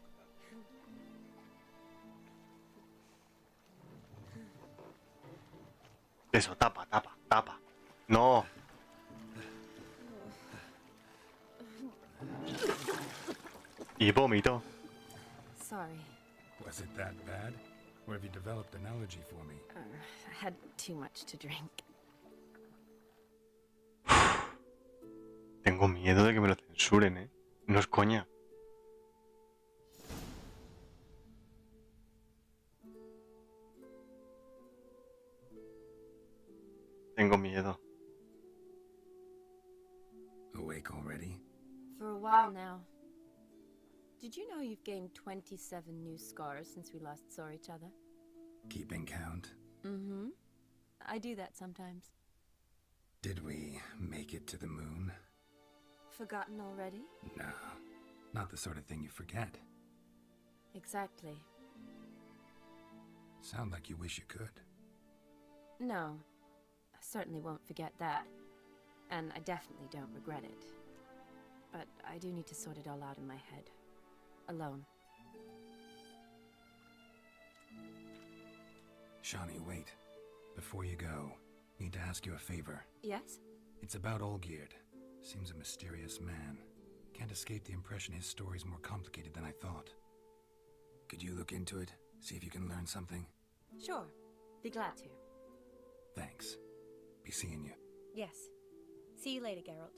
Speaker 3: Eso, tapa, tapa, tapa. No. Y vómito.
Speaker 2: Sorry.
Speaker 1: Was it that bad? Or have you developed an allergy for me?
Speaker 2: I had too much to drink.
Speaker 3: Tengo miedo de que me lo censuren, ¿eh? No es coña. Tengo miedo.
Speaker 1: Awake already?
Speaker 2: For a while now. Did you know you've gained 27 new scars since we last saw each other?
Speaker 1: Keeping count?
Speaker 2: Mm-hmm. I do that sometimes.
Speaker 1: Did we make it to the moon?
Speaker 2: Forgotten already?
Speaker 1: No. Not the sort of thing you forget.
Speaker 2: Exactly.
Speaker 1: Sound like you wish you could.
Speaker 2: No. I certainly won't forget that. And I definitely don't regret it. But I do need to sort it all out in my head. Alone.
Speaker 1: Shawnee, wait. Before you go, need to ask you a favor.
Speaker 2: Yes?
Speaker 1: It's about Olgierd. Seems a mysterious man. Can't escape the impression his story's more complicated than I thought. Could you look into it? See if you can learn something?
Speaker 2: Sure. Be glad to.
Speaker 1: Thanks. Be seeing you.
Speaker 2: Yes. See you later, Geralt.